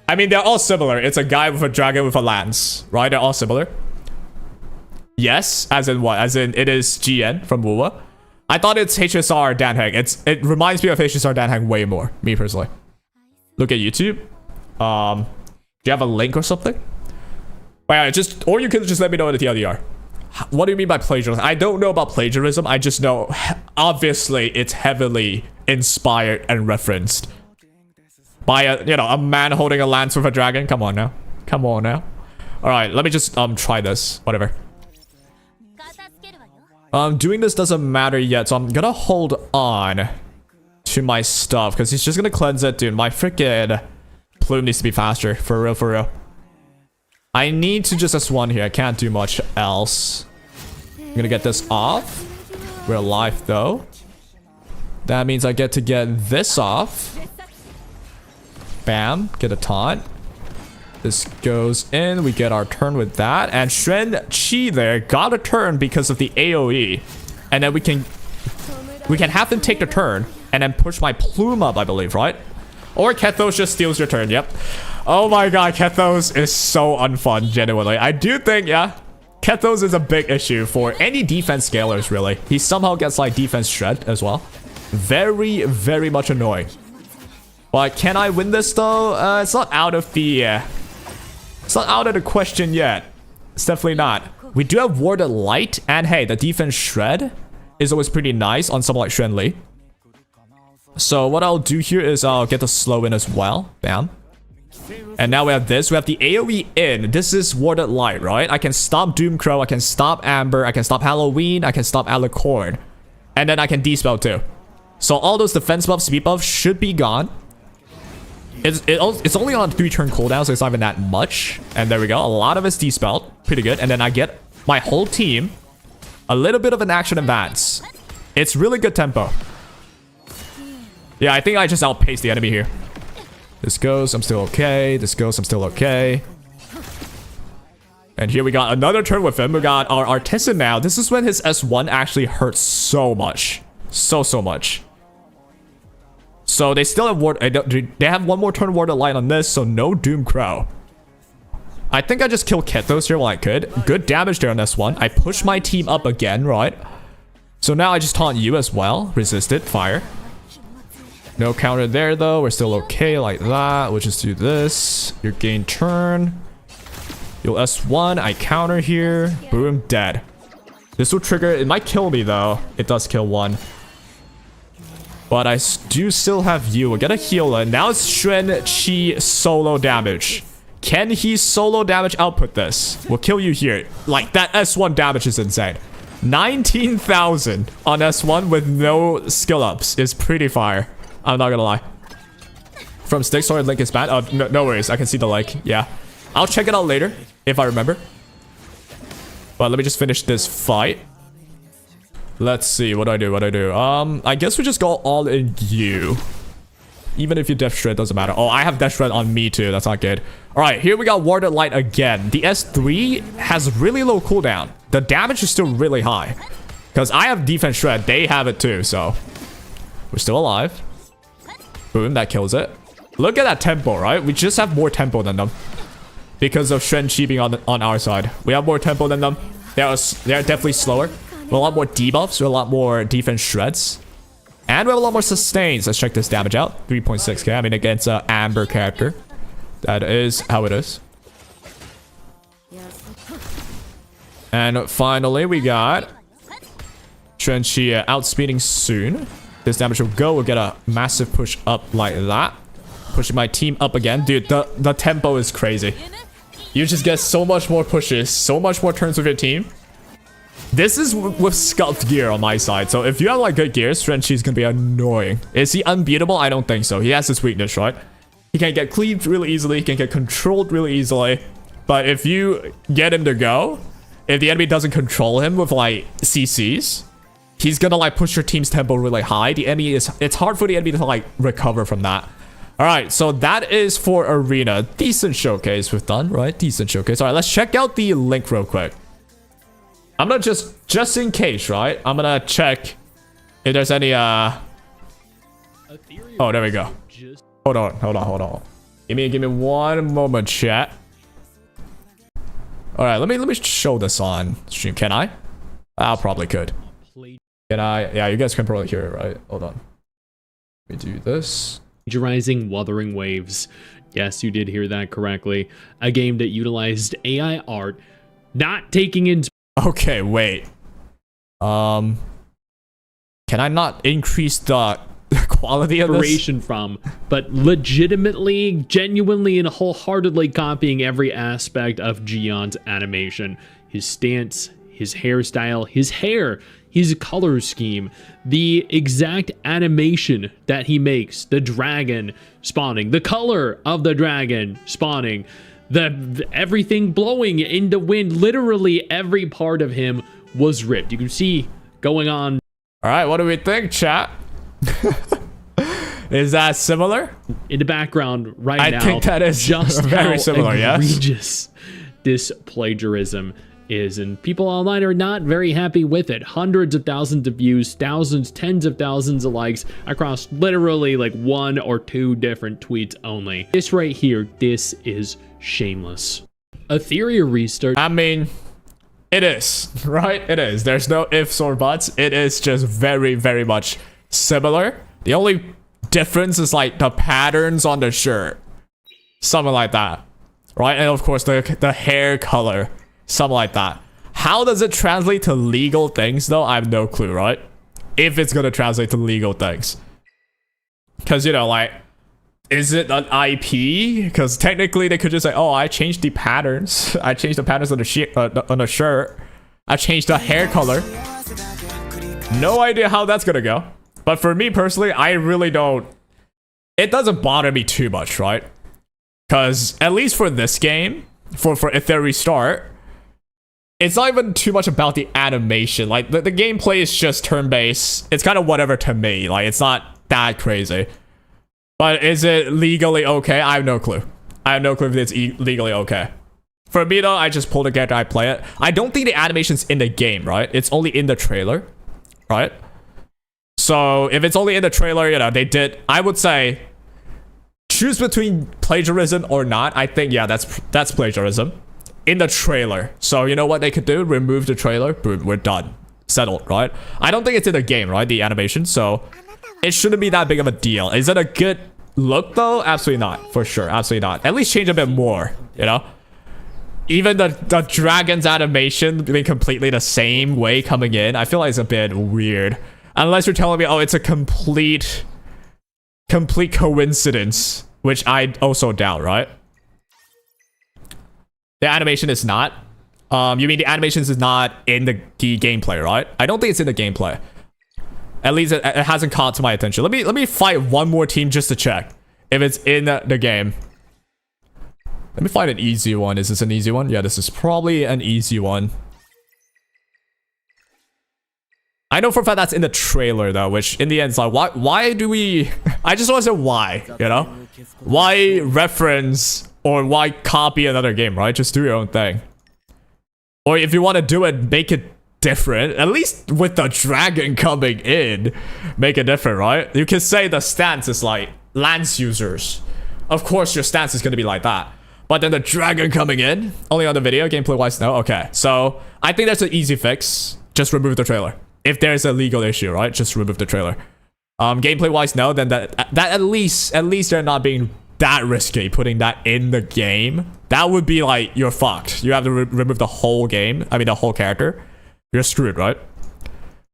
I mean, they're all similar. It's a guy with a dragon with a lance, right? They're all similar. Yes, as in what? As in it is GN from Wuwa. I thought it's HSR Danheng. It reminds me of HSR Danheng way more, me personally. Look at YouTube. Do you have a link or something? But yeah, or you can just let me know in the TLDR. What do you mean by plagiarism? I don't know about plagiarism. I just know, obviously, it's heavily inspired and referenced by a man holding a lance with a dragon. Come on now. Come on now. All right, let me just try this. Whatever. Doing this doesn't matter yet, so I'm gonna hold on to my stuff because he's just gonna cleanse it, dude. My freaking plume needs to be faster. For real, for real. I need to just S1 here. I can't do much else. I'm gonna get this off. We're alive though. That means I get to get this off. Bam. Get a taunt. This goes in. We get our turn with that. And Xuan Qi there got a turn because of the AoE. And then we can have them take the turn and then push my plume up, I believe, right? Or Kethos just steals your turn. Yep. Oh my god, Kethos is so unfun, genuinely. I do think, yeah, Kethos is a big issue for any defense scalers, really. He somehow gets like defense shred as well. Very, very much annoying. But can I win this though? It's not out of the question yet. It's definitely not. We do have Warded Light, and hey, the defense shred is always pretty nice on someone like Xuan Li. So what I'll do here is I'll get the slow in as well. Bam. And now we have this. We have the AoE in. This is Warded Light, right? I can stop Doomcrow. I can stop Amber. I can stop Halloween. I can stop Alicorn. And then I can dispel too. So all those defense buffs, speed buffs should be gone. It's only on 3-turn cooldown, so it's not even that much. And there we go. A lot of it's dispelled. Pretty good. And then I get my whole team a little bit of an action advance. It's really good tempo. Yeah, I think I just outpaced the enemy here. This goes, I'm still okay. This goes, I'm still okay. And here we got another turn with him. We got our Artisan now. This is when his S1 actually hurts so much. So much. So they still have they have one more turn Warded Light on this, so no Doomcrow. I think I just killed Kethos here while I could. Good damage there on S1. I push my team up again, right? So now I just taunt you as well. Resist it, fire. No counter there though. We're still okay like that. We'll just do this. Your gain turn. You'll S1. I counter here. Boom, dead. This will trigger. It might kill me though. It does kill one. But I do still have you. We'll get a healer. Now it's Xuan Qi solo damage. Can he solo damage output this? We'll kill you here. Like that S1 damage is insane. 19,000 on S1 with no skill ups is pretty fire. I'm not gonna lie. From Stick, sorry, link is bad. Oh, no worries. I can see the link. Yeah. I'll check it out later if I remember. But let me just finish this fight. Let's see. What do I do? I guess we just go all in you. Even if you Death Shred, doesn't matter. Oh, I have Death Shred on me too. That's not good. All right, here we got Warded Light again. The S3 has really low cooldown. The damage is still really high. Because I have Defense Shred. They have it too, so. We're still alive. Boom, that kills it. Look at that tempo, right? We just have more tempo than them. Because of Xuan Qi being on our side. We have more tempo than them. They're definitely slower. We have a lot more debuffs. We have a lot more defense shreds. And we have a lot more sustains. Let's check this damage out. 3.6k. I mean, against an Amber character. That is how it is. And finally, we got Xuan Qi outspeeding soon. This damage will go. We'll get a massive push up like that. Pushing my team up again. Dude, the tempo is crazy. You just get so much more pushes. So much more turns with your team. This is with sculpt gear on my side. So if you have like good gear, Xuan Qi is going to be annoying. Is he unbeatable? I don't think so. He has this weakness, right? He can get cleaved really easily. He can get controlled really easily. But if you get him to go, if the enemy doesn't control him with like CCs, he's gonna like push your team's tempo really high. It's hard for the enemy to like recover from that. All right, so that is for Arena. Decent showcase we've done, right? Decent showcase. All right, let's check out the link real quick. I'm gonna just in case, right? I'm gonna check if there's any oh, there we go. Hold on. Give me one moment, chat. All right, let me show this on stream. Can I? I probably could. Can I? Yeah, you guys can probably hear it, right? Hold on. Let me do this. Plagiarizing Wuthering Waves. Yes, you did hear that correctly. A game that utilized AI art, not taking into Okay, wait. Can I not increase the quality of this? inspiration from, but legitimately, genuinely, and wholeheartedly copying every aspect of XUAN's animation. His stance, his hairstyle, his hair, his color scheme, the exact animation that he makes, the dragon spawning, the color of the dragon spawning, the everything blowing in the wind, literally every part of him was ripped. You can see going on. All right, what do we think, chat? Is that similar? In the background right now, I think that is just very how similar, yes. egregious this plagiarism is, and people online are not very happy with it. Hundreds of thousands of views, thousands, tens of thousands of likes across literally like 1 or 2 different tweets only. This right here, this is shameless. Ethereum restart. I mean, it is, right? It is. There's no ifs or buts. It is just very, very much similar. The only difference is like the patterns on the shirt. Something like that. Right? And of course the hair color. Something like that. How does it translate to legal things though? I have no clue, right? If it's gonna translate to legal things. Because, you know, like, is it an IP? Because technically they could just say, oh, I changed the patterns. I changed the patterns on the shirt. I changed the hair color. No idea how that's gonna go. But for me personally, I really don't... It doesn't bother me too much, right? Because at least for this game, for if they restart, it's not even too much about the animation. Like, the gameplay is just turn-based. It's kind of whatever to me. Like, it's not that crazy. But is it legally okay? I have no clue. I have no clue if it's legally okay. For me, though, I just pull the character, I play it. I don't think the animation's in the game, right? It's only in the trailer, right? So, if it's only in the trailer, you know, they did... I would say, choose between plagiarism or not. I think, yeah, that's plagiarism. In the trailer. So, you know what they could do? Remove the trailer. Boom, we're done. Settled, right? I don't think it's in the game, right? The animation. So, it shouldn't be that big of a deal. Is it a good look, though? Absolutely not. For sure. Absolutely not. At least change a bit more, you know? Even the dragon's animation being completely the same way coming in, I feel like it's a bit weird. Unless you're telling me, oh, it's a complete coincidence, which I also doubt, right? The animation is not. You mean the animations is not in the gameplay, right? I don't think it's in the gameplay. At least it hasn't caught to my attention. Let me fight one more team just to check if it's in the game. Let me find an easy one. Is this an easy one? Yeah, this is probably an easy one. I know for a fact that's in the trailer though, which in the end is like, why do we... I just want to say why, you know? Why reference or why copy another game, right? Just do your own thing. Or if you want to do it, make it different. At least with the dragon coming in, make it different, right? You can say the stance is like lance users. Of course, your stance is going to be like that. But then the dragon coming in, only on the video, gameplay-wise, no? Okay, so I think that's an easy fix. Just remove the trailer. If there's a legal issue, right? Just remove the trailer. Gameplay-wise, no. Then that at least they're not being that risky, putting that in the game. That would be like, you're fucked. You have to remove the whole game. I mean, the whole character. You're screwed, right?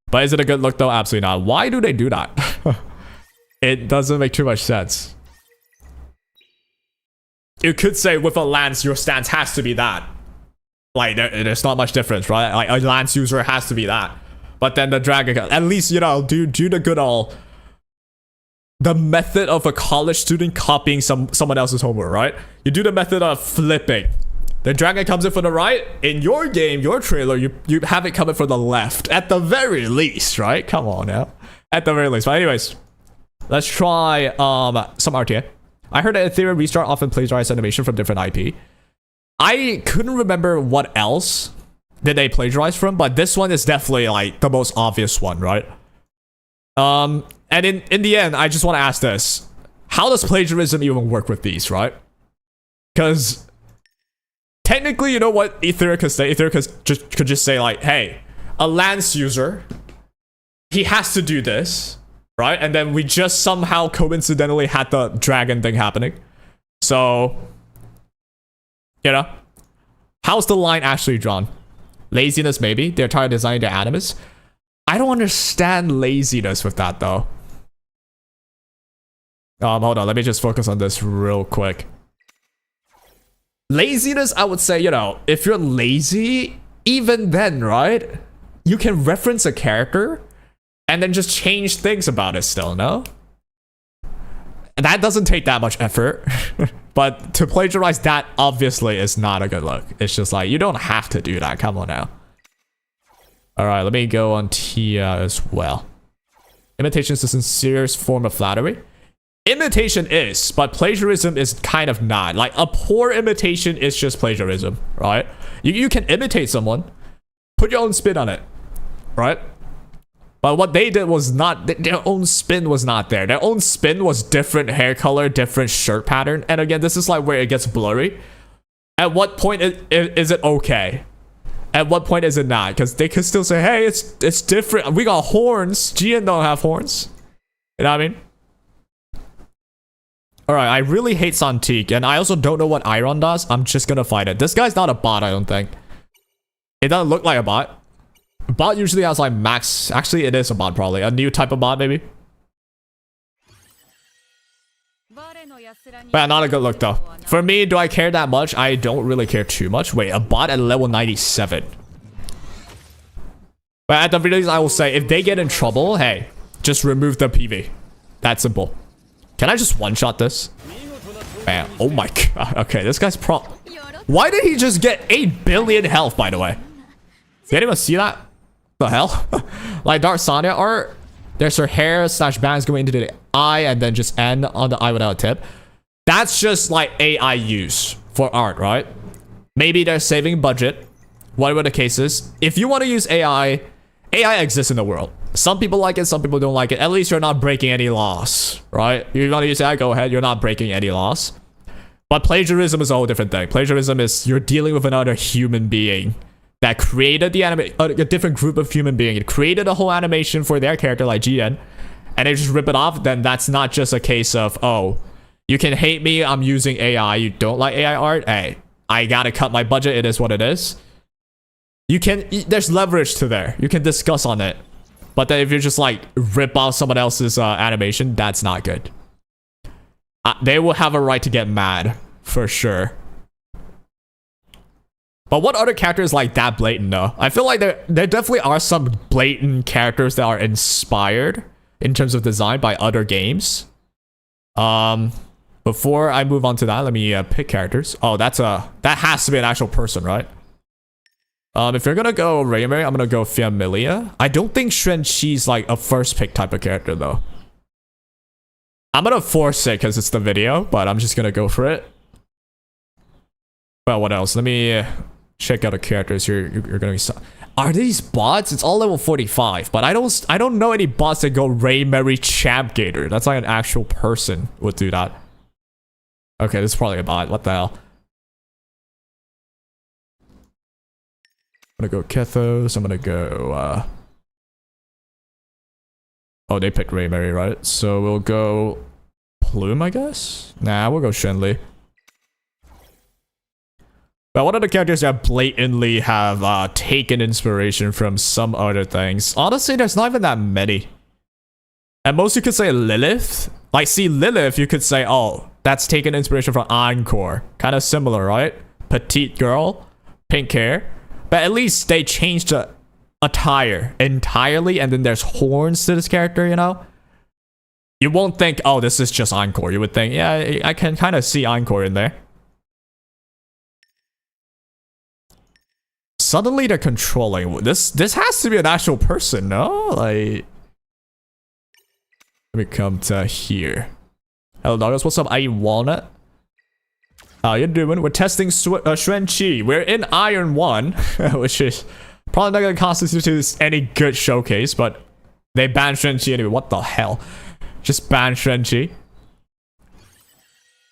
But is it a good look, though? Absolutely not. Why do they do that? It doesn't make too much sense. You could say with a lance, your stance has to be that. Like, there's not much difference, right? Like, a lance user has to be that. But then the dragon, at least, you know, do the good old... The method of a college student copying someone else's homework, right? You do the method of flipping. The dragon comes in from the right. In your game, your trailer, you have it coming from the left. At the very least, right? Come on now. At the very least. But anyways, let's try some RTA. I heard that Ethereum restart often plagiarizes animation from different IP. I couldn't remember what else did they plagiarize from, but this one is definitely like the most obvious one, right? And in the end, I just want to ask this. How does plagiarism even work with these, right? Because technically, you know what Ethereum could say? Ethereum could just say like, hey, a lance user he has to do this, right? And then we just somehow coincidentally had the dragon thing happening. So, you know, how's the line actually drawn? Laziness, maybe. They're trying to design their animus. I don't understand laziness with that, though. Hold on. Let me just focus on this real quick. Laziness, I would say, you know, if you're lazy, even then, right? You can reference a character and then just change things about it still, no? And that doesn't take that much effort. But to plagiarize that obviously is not a good look. It's just like, you don't have to do that. Come on now. Alright, let me go on Tia as well. Imitation is the sincerest form of flattery. Imitation is, but plagiarism is kind of not. Like, a poor imitation is just plagiarism, right? You can imitate someone, put your own spin on it, right? But what they did was not, their own spin was not there. Their own spin was different hair color, different shirt pattern. And again, this is like where it gets blurry. At what point is it okay? At what point is it not? Because they could still say, hey, it's different. We got horns. Gian don't have horns. You know what I mean? Alright, I really hate Santique. And I also don't know what Iron does. I'm just gonna fight it. This guy's not a bot, I don't think. It doesn't look like a bot. Bot usually has like max. Actually, it is a bot probably. A new type of bot maybe. But not a good look though. For me, do I care that much? I don't really care too much. Wait, a bot at level 97. But at the very least, I will say, if they get in trouble, hey, just remove the PV. That simple. Can I just one-shot this? Man, oh my god. Okay, this guy's Why did he just get 8 billion health, by the way? Did anyone see that? The hell? Like Dark Sonya art, there's her hair slash bangs going into the eye and then just end on the eye without a tip. That's just like AI use for art, right? Maybe they're saving budget. Whatever the case is. If you want to use AI, AI exists in the world. Some people like it, some people don't like it. At least you're not breaking any laws, right? You want to use AI, go ahead. You're not breaking any laws. But plagiarism is a whole different thing. Plagiarism is you're dealing with another human being that created the a different group of human beings. It created a whole animation for their character like GN, and they just rip it off. Then that's not just a case of, oh, you can hate me, I'm using AI, you don't like AI art, hey, I gotta cut my budget, it is what it is. You can, there's leverage to there, you can discuss on it. But then if you just like rip off someone else's animation, that's not good. They will have a right to get mad, for sure. But what other characters like that blatant though? I feel like there definitely are some blatant characters that are inspired in terms of design by other games. Before I move on to that, let me pick characters. Oh, that has to be an actual person, right? If you're gonna go Raymary, I'm gonna go Familia. I don't think Xuan-Chi's like a first pick type of character though. I'm gonna force it because it's the video, but I'm just gonna go for it. Well, what else? Let me check out the characters here. You're gonna be. Are these bots? It's all level 45, but I don't know any bots that go Raymary Champgator. That's like an actual person would do that. Okay, this is probably a bot. What the hell? I'm gonna go Kethos. I'm gonna go. Oh, they picked Raymary, right? So we'll go Plume, I guess. Nah, we'll go Shenli. But one of the characters that blatantly have taken inspiration from some other things. Honestly, there's not even that many. At most, you could say Lilith. Like, see, Lilith, you could say, oh, that's taken inspiration from Encore. Kind of similar, right? Petite girl, pink hair. But at least they changed the attire entirely, and then there's horns to this character, you know? You won't think, oh, this is just Encore. You would think, yeah, I can kind of see Encore in there. Suddenly they're controlling. This has to be an actual person, no? Like, let me come to here. Hello, doggos. What's up? I eat walnut. How you doing? We're testing Xuan-Chi. We're in Iron 1, which is probably not going to constitute any good showcase, but they banned Xuan-Chi anyway. What the hell? Just ban Xuan-Chi.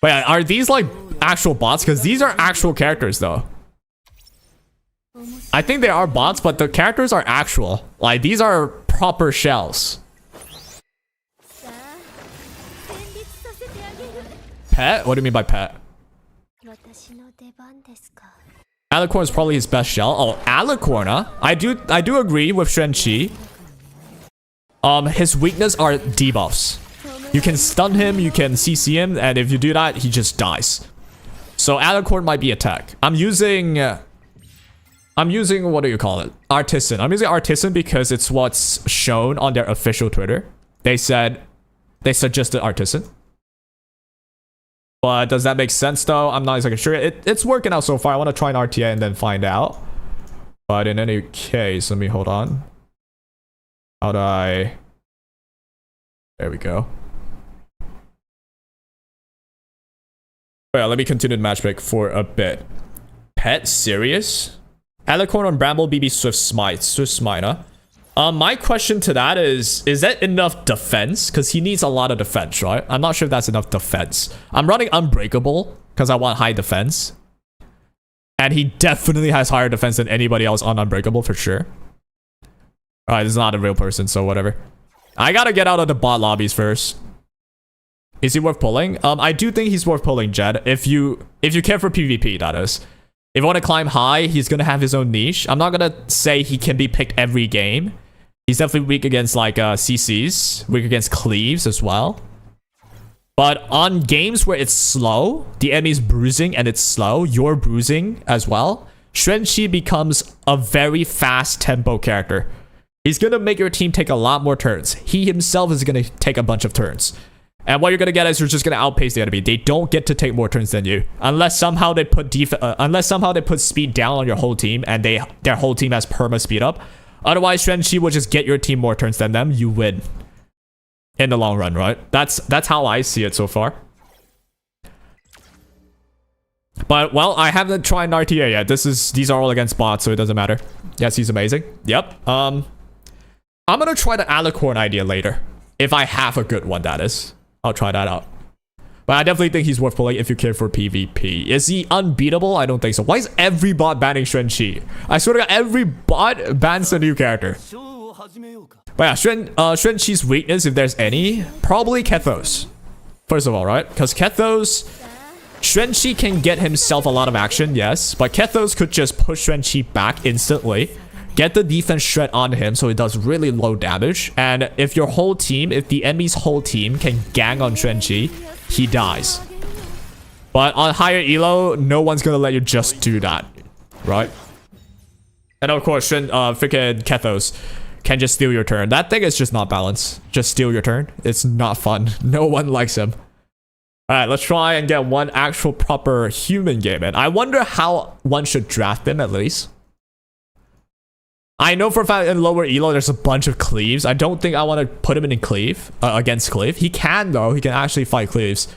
But yeah, are these like actual bots? Because these are actual characters, though. I think they are bots, but the characters are actual. Like, these are proper shells. Pet? What do you mean by pet? Alicorn is probably his best shell. Oh, Alicorn, huh? I do agree with Xuanqi. His weakness are debuffs. You can stun him, you can CC him, and if you do that, he just dies. So Alicorn might be attack. I'm using what do you call it? Artisan. I'm using Artisan because it's what's shown on their official Twitter. They suggested Artisan. But does that make sense though? I'm not exactly sure. It's working out so far. I want to try an RTA and then find out. But in any case, let me hold on. How do I... There we go. Well, let me continue the matchpick for a bit. Pet? Serious? Alicorn on Bramble, BB Swift Smite. Swift Smite, huh? My question to that is that enough defense? Because he needs a lot of defense, right? I'm not sure if that's enough defense. I'm running Unbreakable because I want high defense. And he definitely has higher defense than anybody else on Unbreakable for sure. Alright, this is not a real person, so whatever. I gotta get out of the bot lobbies first. Is he worth pulling? I do think he's worth pulling, Jed. If you care for PvP, that is. If you want to climb high, he's gonna have his own niche. I'm not gonna say he can be picked every game. He's definitely weak against like CCs, weak against cleaves as well. But on games where it's slow, the enemy's bruising and it's slow, you're bruising as well, Xuanqi becomes a very fast tempo character. He's gonna make your team take a lot more turns. He himself is gonna take a bunch of turns. And what you're gonna get is you're just gonna outpace the enemy. They don't get to take more turns than you, unless somehow they put speed down on your whole team and their whole team has perma speed up. Otherwise, Xuanqi will just get your team more turns than them. You win in the long run, right? That's how I see it so far. But well, I haven't tried an RTA yet. These are all against bots, so it doesn't matter. Yes, he's amazing. Yep. I'm gonna try the Alicorn idea later, if I have a good one. That is. I'll try that out. But I definitely think he's worth pulling if you care for PvP. Is he unbeatable? I don't think so. Why is every bot banning Xuanqi? I swear to God, every bot bans a new character. But yeah, Xuanqi's weakness, if there's any, probably Kethos. First of all, right? Because Kethos... Xuanqi can get himself a lot of action, yes. But Kethos could just push Xuanqi back instantly. Get the defense shred on him so it does really low damage. And if your whole team, if the enemy's whole team can gang on Xuanqi, he dies. But on higher elo, no one's gonna let you just do that, right? And of course, freaking Kethos can just steal your turn. That thing is just not balanced. Just steal your turn. It's not fun. No one likes him. Alright, let's try and get one actual proper human game in. I wonder how one should draft him at least. I know for a fact in lower elo there's a bunch of cleaves. I don't think I want to put him in cleave against cleave. He can though. He can actually fight cleaves.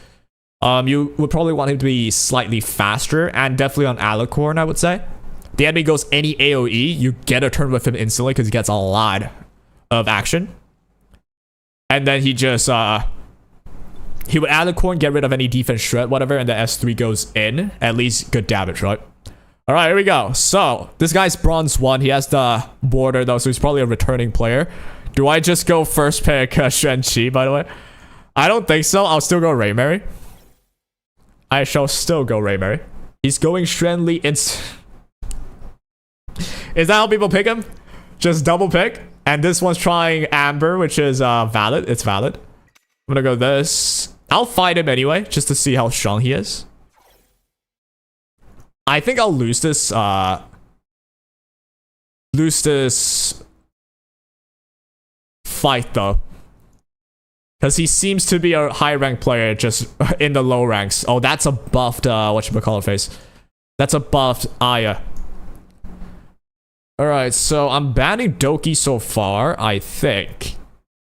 You would probably want him to be slightly faster and definitely on Alicorn, I would say. The enemy goes any AoE, you get a turn with him instantly because he gets a lot of action. And then he just he would Alicorn, get rid of any defense shred, whatever, and the S3 goes in. At least good damage, right? Alright, here we go. So, this guy's bronze 1. He has the border though, so he's probably a returning player. Do I just go first pick Xuanqi, by the way? I don't think so. I'll still go Raymary. I shall still go Raymary. He's going Shenli. Is that how people pick him? Just double pick? And this one's trying Amber, which is valid. It's valid. I'm gonna go this. I'll fight him anyway, just to see how strong he is. I think I'll lose this fight though, because he seems to be a high rank player just in the low ranks. Oh, that's a buffed whatchamacallit face. That's a buffed Aya. Alright, so I'm banning Doki so far, I think.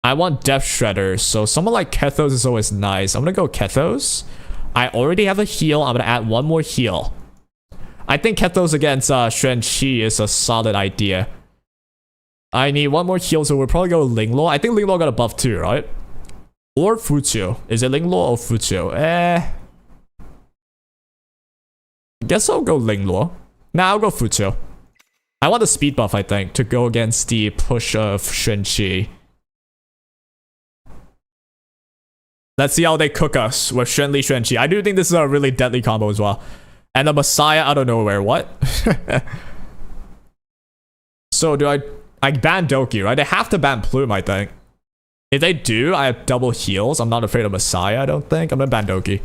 I want Depth Shredder, so someone like Kethos is always nice. I'm gonna go Kethos. I already have a heal. I'm gonna add one more heal. I think Kethos against Xuanqi is a solid idea. I need one more heal, so we'll probably go Lingluo. I think Lingluo got a buff too, right? Or Fuqiu. Is it Lingluo or Fuqiu? Guess I'll go Lingluo. Nah, I'll go Fuqiu. I want the speed buff, I think, to go against the push of Xuanqi. Let's see how they cook us with Xuanli Xuanqi. I do think this is a really deadly combo as well. And the Messiah out of nowhere. What? So do I ban Doki, right? They have to ban Plume, I think. If they do, I have double heals. I'm not afraid of Messiah, I don't think. I'm gonna ban Doki.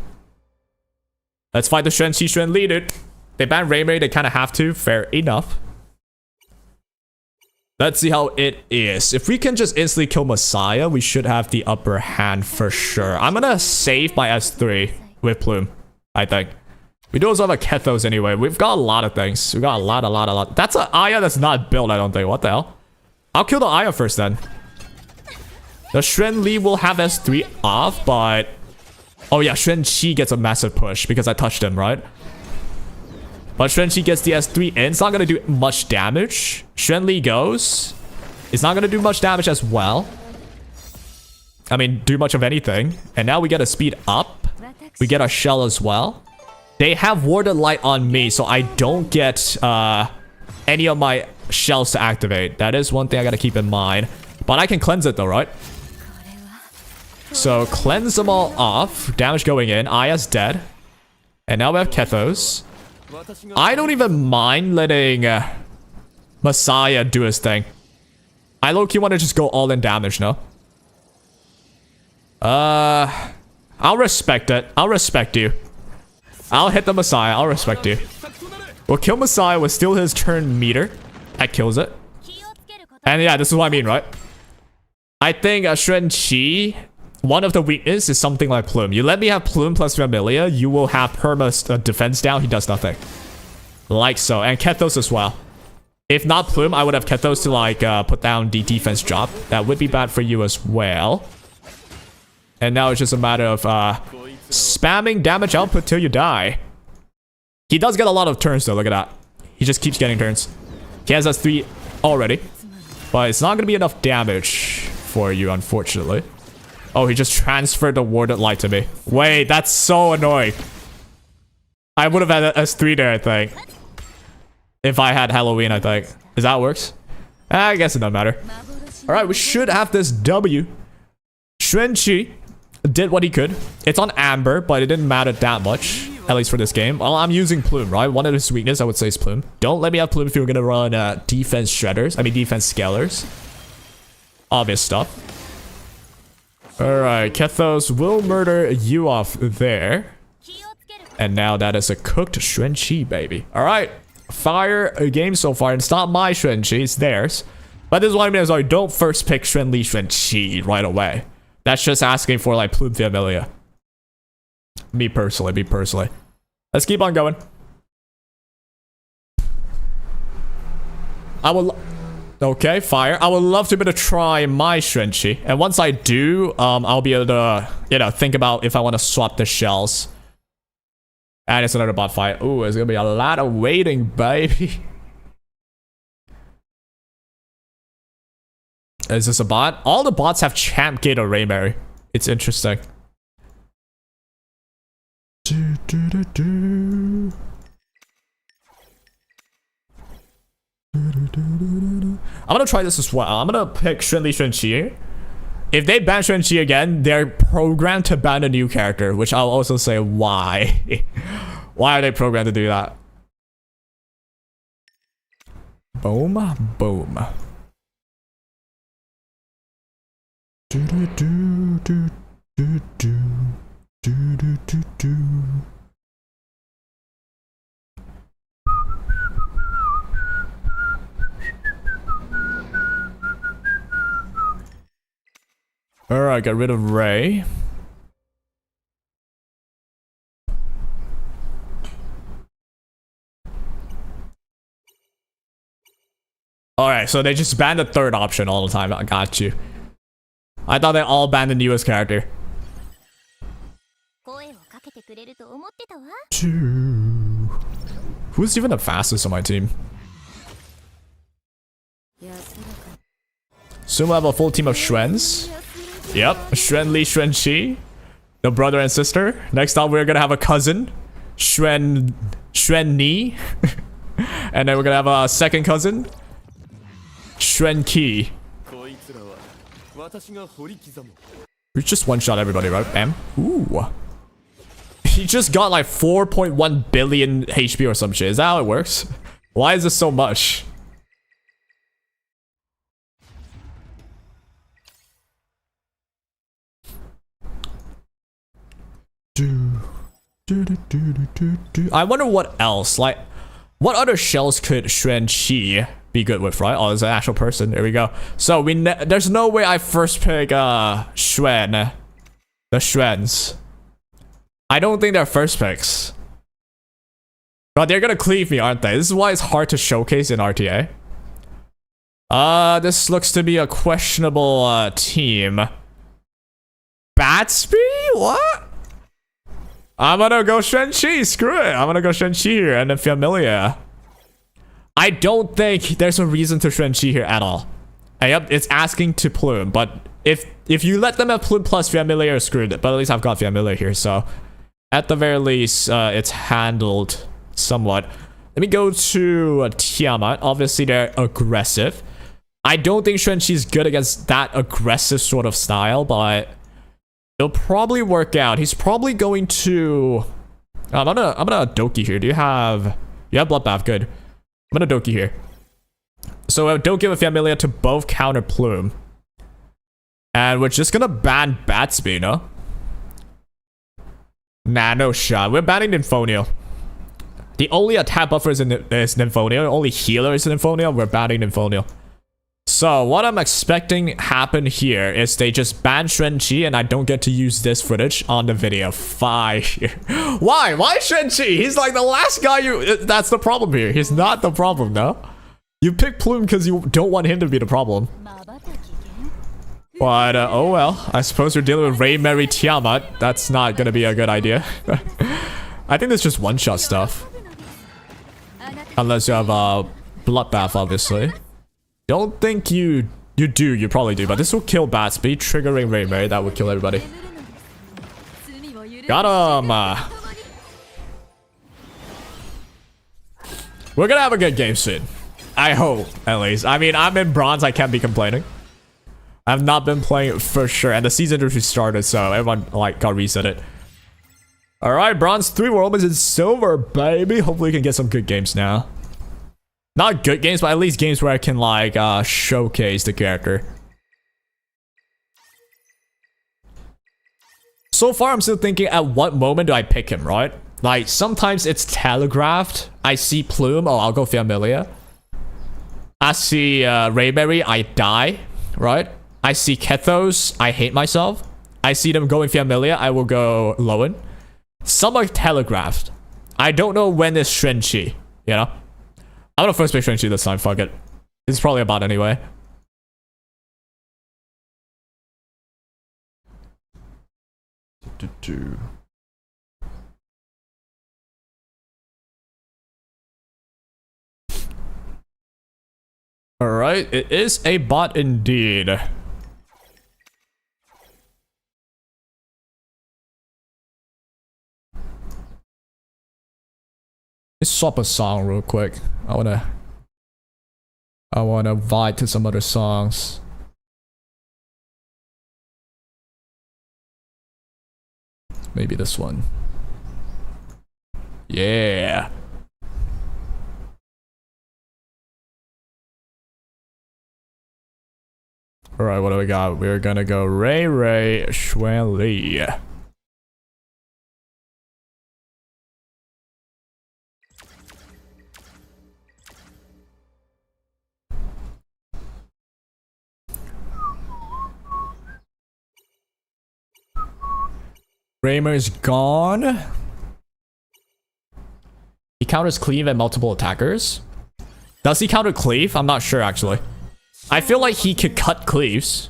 Let's fight the Xuanqi Xuanli, dude. They ban Raymary, they kind of have to. Fair enough. Let's see how it is. If we can just instantly kill Messiah, we should have the upper hand for sure. I'm gonna save my S3 with Plume, I think. We do also have a Kethos anyway. We've got a lot of things. We got a lot. That's an Aya that's not built, I don't think. What the hell? I'll kill the Aya first then. The Xuanli will have S3 off, but... Oh yeah, Xuanqi gets a massive push because I touched him, right? But Xuanqi gets the S3 in. It's not going to do much damage. Xuanli goes. It's not going to do much damage as well. I mean, do much of anything. And now we get a speed up. We get a shell as well. They have Warded Light on me, so I don't get any of my shells to activate. That is one thing I got to keep in mind. But I can cleanse it though, right? So cleanse them all off. Damage going in. Aya's dead. And now we have Kethos. I don't even mind letting Messiah do his thing. I low-key want to just go all in damage, no? I'll respect it. I'll respect you. I'll hit the Messiah. I'll respect you. We'll kill Messiah with still his turn meter. That kills it. And yeah, this is what I mean, right? I think Xuanqi, one of the weaknesses is something like Plume. You let me have Plume plus Familia, you will have Perma's defense down. He does nothing. Like so. And Kethos as well. If not Plume, I would have Kethos to like put down the defense drop. That would be bad for you as well. And now it's just a matter of spamming damage output till you die. He does get a lot of turns though, look at that. He just keeps getting turns. He has S3 already. But it's not going to be enough damage for you, unfortunately. Oh, he just transferred the Warded Light to me. Wait, that's so annoying. I would have had a S3 there, I think. If I had Halloween, I think. Is that how it works? I guess it doesn't matter. Alright, we should have this W. Xuanqi did what he could. It's on Amber, but it didn't matter that much. At least for this game. Well, I'm using Plume, right? One of his weaknesses, I would say, is Plume. Don't let me have Plume if you're going to run defense shredders. I mean, defense scalers. Obvious stuff. Alright, Kethos will murder you off there. And now that is a cooked Xuanqi, baby. Alright. Fire a game so far. It's not my Xuanqi, it's theirs. But this is what I mean, sorry, don't first pick Xuanli Xuanqi right away. That's just asking for, like, Plume Familia. Me personally. Let's keep on going. Okay, fire. I would love to be able to try my Xuanqi. And once I do, I'll be able to, you know, think about if I want to swap the shells. And it's another bot fight. Ooh, it's gonna be a lot of waiting, baby. Is this a bot? All the bots have Champ Gate or Raymary. It's interesting. I'm gonna try this as well. I'm gonna pick Xuanli Xuanqi. If they ban Xuanqi again, they're programmed to ban a new character, which I'll also say why. Why are they programmed to do that? Boom, boom. Alright, got rid of Ray. Alright, so they just banned the third option all the time. I got you. I thought they all banned the newest character. Who's even the fastest on my team? Soon we'll have a full team of Xuans. Yep, Xuanli Xuanqi. The brother and sister. Next up, we're gonna have a cousin. Xuanni. And then we're gonna have a second cousin, XUAN. こいつらは私が掘り刻む We just one-shot everybody, right? Bam. Ooh. He just got like 4.1 billion HP or some shit. Is that how it works? Why is this so much? I wonder what else. Like, what other shells could XUAN be good with, right? Oh, there's an actual person. There we go. So there's no way I first pick XUAN. The XUANs. I don't think they're first picks. But they're gonna cleave me, aren't they? This is why it's hard to showcase in RTA. This looks to be a questionable team. Batsby? What? I'm gonna go XUAN. Screw it. I'm gonna go XUAN here and then Familia. I don't think there's a reason to XUAN here at all. And yep, it's asking to Plume, but if you let them have Plume plus Familia, screwed. But at least I've got Familia here, so at the very least, it's handled somewhat. Let me go to Tiamat. Obviously, they're aggressive. I don't think XUAN is good against that aggressive sort of style, but it'll probably work out. He's probably going to. I'm gonna Doki here. Do you have? You have Bloodbath. Good. I'm gonna Doki here. So don't give a Familia to both counter Plume, and we're just gonna ban Batsby, no? Nah, no shot. We're banning Nymphonia. The only attack buffer is Nymphonia. The only healer is Nymphonia. We're banning Nymphonia. So what I'm expecting happen here is they just ban XUAN and I don't get to use this footage on the video. Fire. Why? Why XUAN? He's like the last guy you... That's the problem here. He's not the problem, no? You pick Plume because you don't want him to be the problem. But, oh well. I suppose we're dealing with Ray, Mary, Tiamat. That's not gonna be a good idea. I think it's just one-shot stuff. Unless you have Bloodbath, obviously. Don't think you do. You probably do. But this will kill Batsby, triggering Ray Mary. That would kill everybody. Got him! We're gonna have a good game soon. I hope, at least. I mean, I'm in bronze. I can't be complaining. I've not been playing it for sure. And the season just restarted, so everyone, like, got reset it. Alright, bronze 3. We're almost in silver, baby. Hopefully we can get some good games now. Not good games, but at least games where I can, like, showcase the character. So far, I'm still thinking at what moment do I pick him, right? Like, sometimes it's telegraphed. I see Plume, oh, I'll go Familia. I see Rayberry, I die, right? I see Kethos, I hate myself. I see them going Familia, I will go Lowen. Some are telegraphed. I don't know when is XUAN, you know? I'm gonna first pick XUAN this time, fuck it. It's probably a bot anyway. Alright, it is a bot indeed. Let's swap a song real quick. I wanna vibe to some other songs. Maybe this one. Yeah. Alright, what do we got? We're gonna go Ray XUAN Lee. Raymer's gone. He counters cleave and multiple attackers. Does he counter cleave? I'm not sure actually. I feel like he could cut cleaves.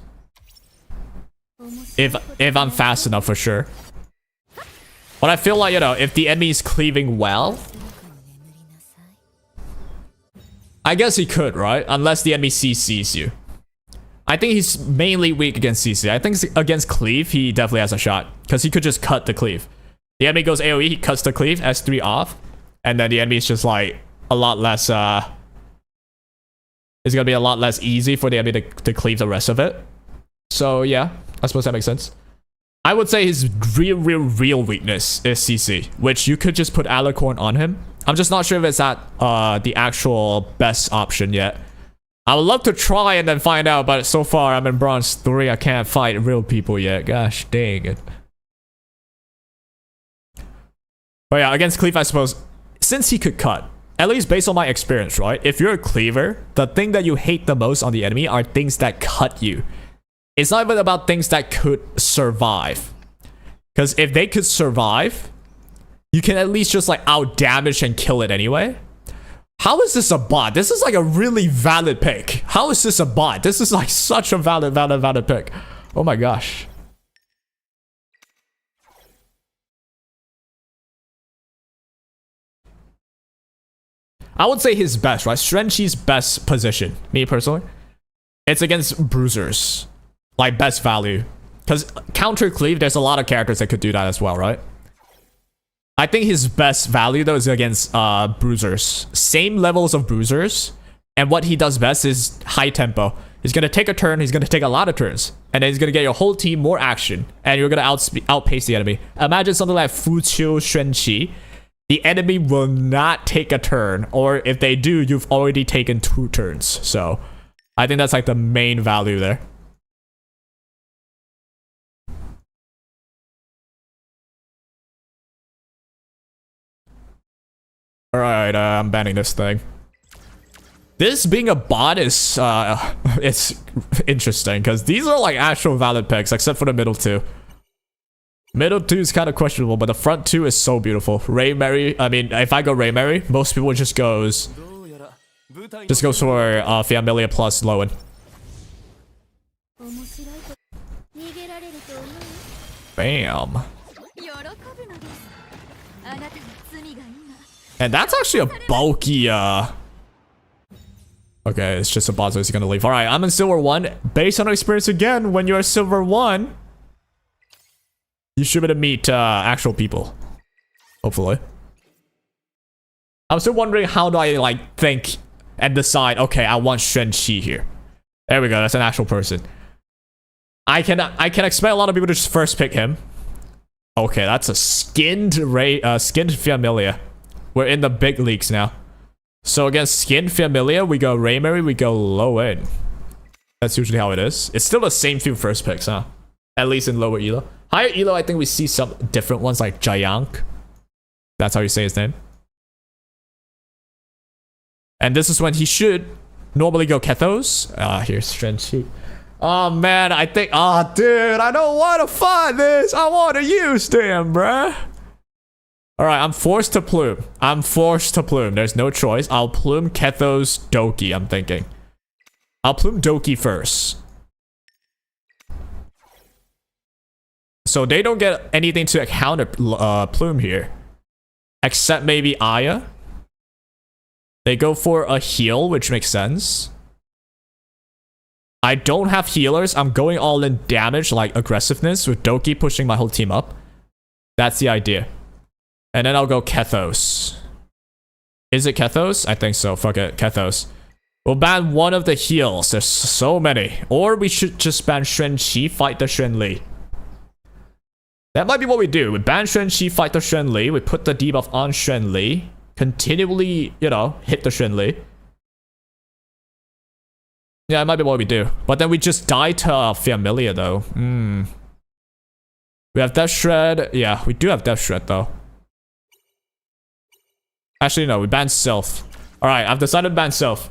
If I'm fast enough for sure. But I feel like, you know, if the enemy is cleaving well, I guess he could, right? Unless the enemy CCs you. I think he's mainly weak against CC. I think against cleave, he definitely has a shot. Because he could just cut the cleave. The enemy goes AoE, he cuts the cleave, S3 off. And then the enemy is just like, a lot less it's gonna be a lot less easy for the enemy to cleave the rest of it. So yeah, I suppose that makes sense. I would say his real weakness is CC, which you could just put Alicorn on him. I'm just not sure if it's at the actual best option yet. I would love to try and then find out, but so far I'm in bronze 3. I can't fight real people yet. Gosh dang it. But yeah, against Cleave, I suppose, since he could cut, at least based on my experience, right? If you're a cleaver, the thing that you hate the most on the enemy are things that cut you. It's not even about things that could survive. Because if they could survive, you can at least just like out damage and kill it anyway. How is this a bot? This is like a really valid pick. How is this a bot? This is like such a valid pick. Oh my gosh. I would say his best, right? Shrenchi's best position, me personally, it's against bruisers. Like best value. Because counter cleave, there's a lot of characters that could do that as well, right? I think his best value though is against bruisers. Same levels of bruisers. And what he does best is high tempo. He's going to take a turn, he's going to take a lot of turns. And then he's going to get your whole team more action. And you're going to outpace the enemy. Imagine something like Fuqiu Shrenchi. The enemy will not take a turn. Or if they do, you've already taken 2 turns. So I think that's like the main value there. Alright, I'm banning this thing. This being a bot is, it's interesting, because these are like actual valid picks, except for the middle 2. Middle 2 is kind of questionable, but the front 2 is so beautiful. Ray Mary, I mean, if I go Ray Mary, most people just goes for Familia plus Lowen. Bam. And that's actually a bulky, okay, it's just a bot, so he's gonna leave. Alright, I'm in Silver 1. Based on experience again, when you're Silver 1, you should be able to meet, actual people. Hopefully. I'm still wondering how do I, like, think and decide, okay, I want Shrenchi here. There we go, that's an actual person. I can expect a lot of people to just first pick him. Okay, that's a skinned Familia. We're in the big leagues now. So against skinned Familia, we go Ray Mary, we go Lowen. That's usually how it is. It's still the same few first picks, huh? At least in lower elo. Higher elo, I think we see some different ones like Jayank. That's how you say his name. And this is when he should normally go Kethos. Here's Shrenchi. Oh man, I think, dude, I don't want to fight this. I want to use them, bruh. Alright, I'm forced to plume. There's no choice. I'll plume Kethos Doki, I'm thinking. I'll plume Doki first. So they don't get anything to counter plume here. Except maybe Aya. They go for a heal, which makes sense. I don't have healers. I'm going all in damage, like aggressiveness, with Doki pushing my whole team up. That's the idea. And then I'll go Kethos. Is it Kethos? I think so. Fuck it. Kethos. We'll ban one of the heals. There's so many. Or we should just ban Shrenchi, fight the Shenli. That might be what we do. We ban Shrenchi, fight the Shenli. We put the debuff on Shenli. Continually, you know, hit the Shenli. Yeah, it might be what we do. But then we just die to Familia, though. We have Death Shred. Yeah, we do have Death Shred, though. Actually, no, we banned Sylph. Alright, I've decided to ban Sylph.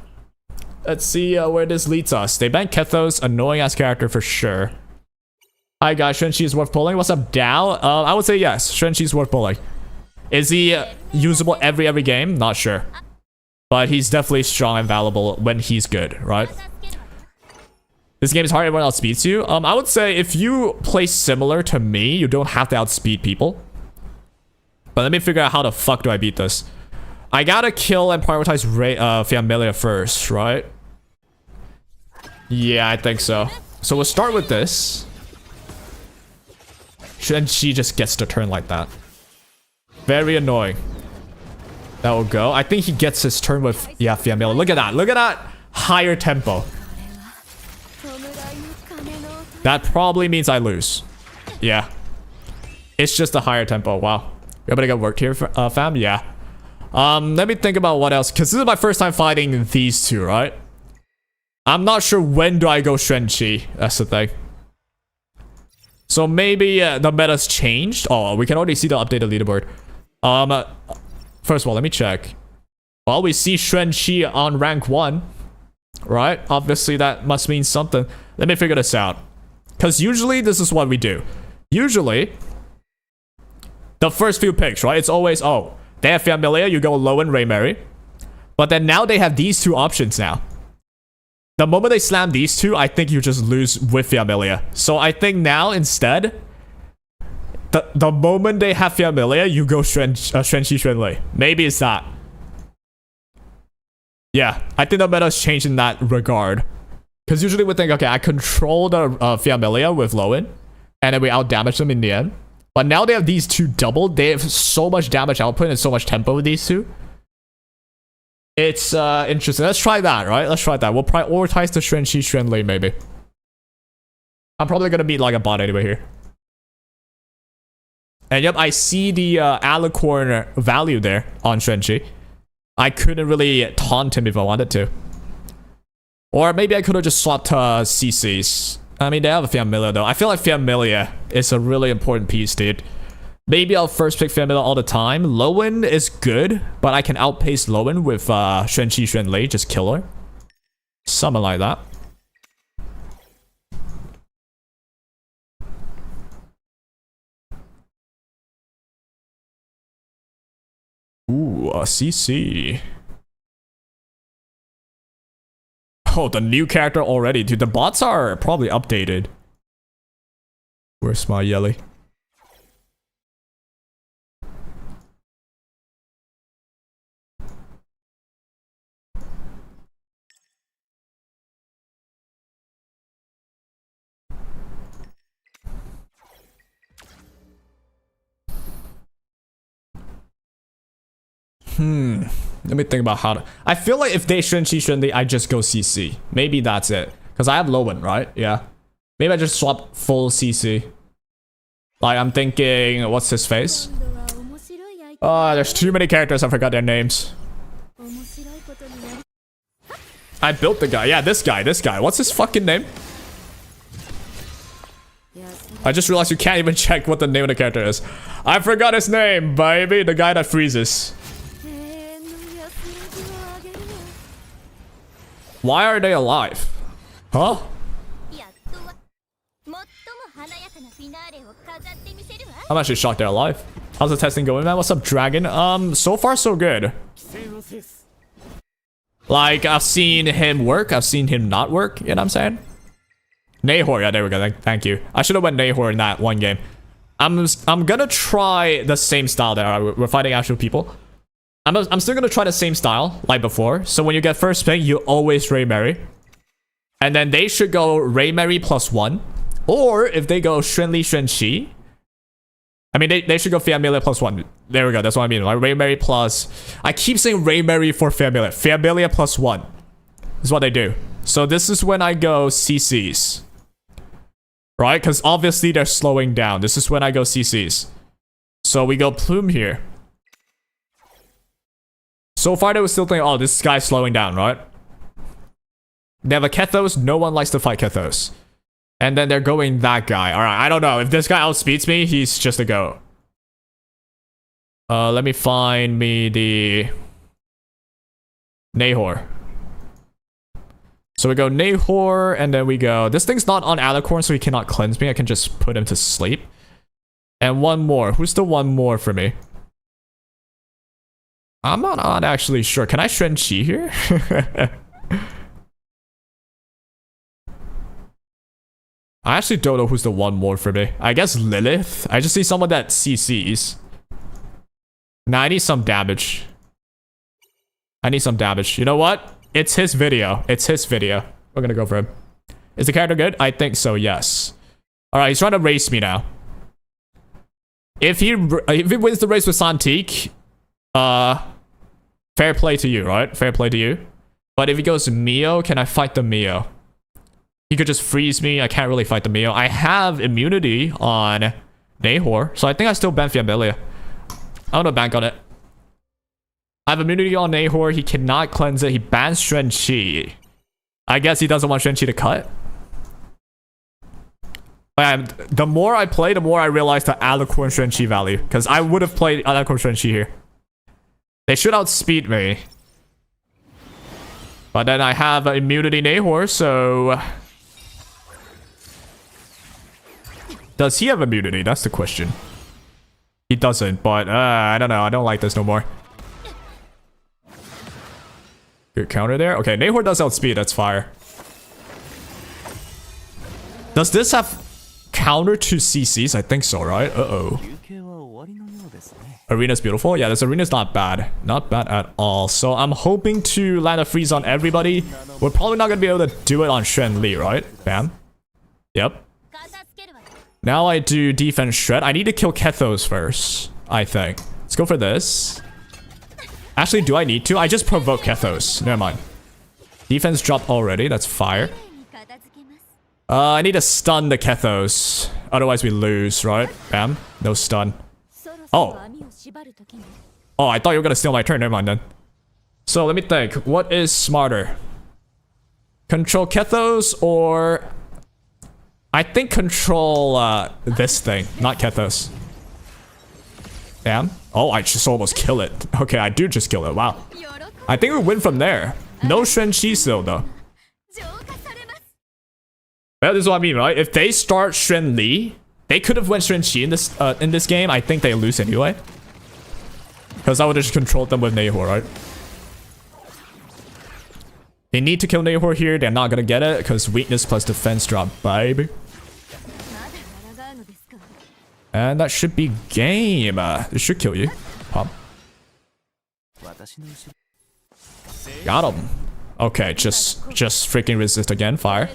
Let's see where this leads us. They banned Kethos, annoying ass character for sure. Hi guys, Shrenchi is worth pulling. What's up, Dao? I would say yes, Shrenchi is worth pulling. Is he usable every game? Not sure. But he's definitely strong and valuable when he's good, right? This game is hard, everyone outspeeds you. I would say if you play similar to me, you don't have to outspeed people. But let me figure out how the fuck do I beat this. I gotta kill and prioritize Familia first, right? Yeah, I think so. So we'll start with this. And she just gets to turn like that. Very annoying. That will go. I think he gets his turn with, yeah, Fiamilla. Look at that. Look at that. Higher tempo. That probably means I lose. Yeah. It's just a higher tempo. Wow. You better get worked here, fam? Yeah. Let me think about what else. Because this is my first time fighting these two, right? I'm not sure when do I go Xuanqi. That's the thing. So maybe the meta's changed. Oh, we can already see the updated leaderboard. First of all, let me check. Well, we see Xuanqi on rank 1. Right? Obviously, that must mean something. Let me figure this out. Because usually, this is what we do. Usually, the first few picks, right? It's always, oh, they have Fiamilla, you go low and Raymary. But then now they have these two options now. The moment they slam these two, I think you just lose with Fiamilla. So I think now, instead, the moment they have Fiamilla, you go Xuanqi Xuanlei. Maybe it's that. Yeah, I think the meta's changed in that regard. Because usually we think, okay, I control the Fiamilla with Lowen, and then we out-damage them in the end. But now they have these two doubled. They have so much damage output and so much tempo with these two. It's interesting. Let's try that, right? Let's try that. We'll prioritize the Xuanqi Xuanlei, maybe. I'm probably gonna beat like a bot anyway here. And yep, I see the alicorn value there on Xuanqi. I couldn't really taunt him if I wanted to. Or maybe I could have just swapped CCs. I mean, they have a Fiamilla though. I feel like Fiamilla is a really important piece, dude. Maybe I'll first pick Fiamilla all the time. Lowen is good, but I can outpace Lowen with Xuanqi Xuanlei, just kill her. Something like that. Ooh, a CC. Oh, the new character already. Dude, the bots are probably updated. Where's my Yelly? Let me think about how to... I feel like if they Xuanqi Xuanlei, I just go CC. Maybe that's it. Because I have Lowen, right? Yeah. Maybe I just swap full CC. Like, I'm thinking... What's his face? There's too many characters. I forgot their names. I built the guy. Yeah, this guy. What's his fucking name? I just realized you can't even check what the name of the character is. I forgot his name, baby. The guy that freezes. Why are they alive? Huh? I'm actually shocked they're alive. How's the testing going, man? What's up, Dragon? So far so good. Like, I've seen him work, I've seen him not work, you know what I'm saying? Nahor, yeah, there we go, thank you. I should have went Nahor in that one game. I'm gonna try the same style there. We're fighting actual people. I'm still gonna try the same style like before. So when you get first pick, you always Raymary. And then they should go Raymary +1. Or if they go Xuanlei Xuanqi. I mean, they should go Fiamilla +1. There we go, that's what I mean. Like Raymary plus... I keep saying Raymary for Fiamilla. Fiamilla +1 is what they do. So this is when I go CCs. Right? Because obviously they're slowing down. This is when I go CCs. So we go Plume here. So far, they were still thinking, oh, this guy's slowing down, right? They have a Kethos. No one likes to fight Kethos. And then they're going that guy. All right, I don't know. If this guy outspeeds me, he's just a go. Let me find me the... Nahor. So we go Nahor, and then we go... This thing's not on Alicorn, so he cannot cleanse me. I can just put him to sleep. And one more. Who's the one more for me? I'm not actually sure. Can I Xuanqi here? I actually don't know who's the one more for me. I guess Lilith. I just see someone that CCs. Nah, I need some damage. You know what? It's his video. We're gonna go for him. Is the character good? I think so, yes. Alright, he's trying to race me now. If he wins the race with Santique, Fair play to you, right? Fair play to you. But if he goes Mio, can I fight the Mio? He could just freeze me. I can't really fight the Mio. I have immunity on Nahor, so I think I still ban Fiambelia. I'm gonna bank on it. I have immunity on Nahor. He cannot cleanse it. He bans Xuan-Qi. I guess he doesn't want Xuan-Qi to cut. The more I play, the more I realize the Alicorn Xuan-Qi value. Because I would have played Alicorn Xuan-Qi here. They should outspeed me. But then I have immunity Nahor, so... Does he have immunity? That's the question. He doesn't, but I don't know. I don't like this no more. Good counter there. Okay, Nahor does outspeed. That's fire. Does this have counter to CCs? I think so, right? Uh-oh. Arena's beautiful. Yeah, this arena's not bad. Not bad at all. So I'm hoping to land a freeze on everybody. We're probably not going to be able to do it on Xuan Li, right? Bam. Yep. Now I do defense shred. I need to kill Kethos first, I think. Let's go for this. Actually, do I need to? I just provoke Kethos. Never mind. Defense dropped already. That's fire. I need to stun the Kethos. Otherwise we lose, right? Bam. No stun. Oh. Oh, I thought you were going to steal my turn. Never mind then. So let me think. What is smarter? Control Kethos or... I think control this thing, not Kethos. Damn. Oh, I just almost kill it. Okay, I do just kill it. Wow. I think we win from there. No Xuan-Qi still, though. Well, this is what I mean, right? If they start Xuan Li, they could have went Xuan-Qi in this game. I think they lose anyway. Because I would have just controlled them with Nahor, right? They need to kill Nahor here. They're not gonna get it because weakness plus defense drop, baby. And that should be game. It should kill you. Pop. Got him. Okay, just freaking resist again. Fire.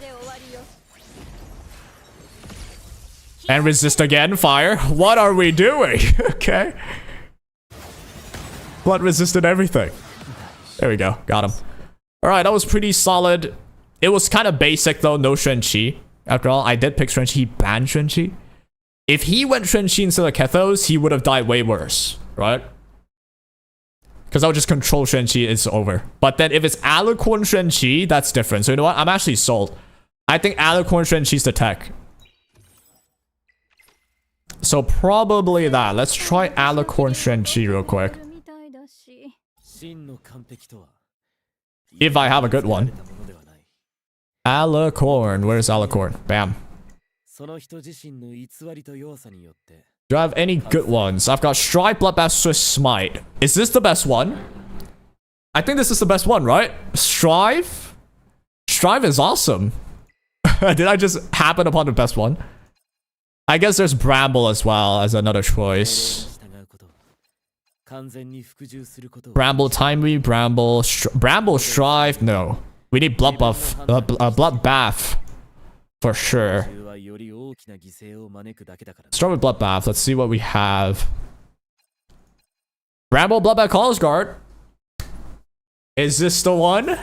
And resist again. Fire. What are we doing? Okay. Blood resisted everything. There we go. Got him. Alright, that was pretty solid. It was kind of basic though, no Xuan-Qi. After all, I did pick Xuan-Qi, he banned Xuan-Qi. If he went Xuan-Qi instead of Kethos, he would have died way worse, right? Because I would just control Xuan-Qi, it's over. But then if it's Alicorn Xuan-Qi, that's different. So you know what? I'm actually sold. I think Alicorn Xuan-Qi's the tech. So probably that. Let's try Alicorn Xuan-Qi real quick. If I have a good one. Alicorn. Where's Alicorn? Bam. Do I have any good ones? I've got Strive, Bloodbath, Swiss Smite. Is this the best one? I think this is the best one, right? Strive? Strive is awesome. Did I just happen upon the best one? I guess there's Bramble as well as another choice. Bramble, Timely, Bramble, Bramble, Strive. No, we need Bloodbath for sure. Start with Bloodbath. Let's see what we have. Bramble, Bloodbath, Caller's Guard. Is this the one?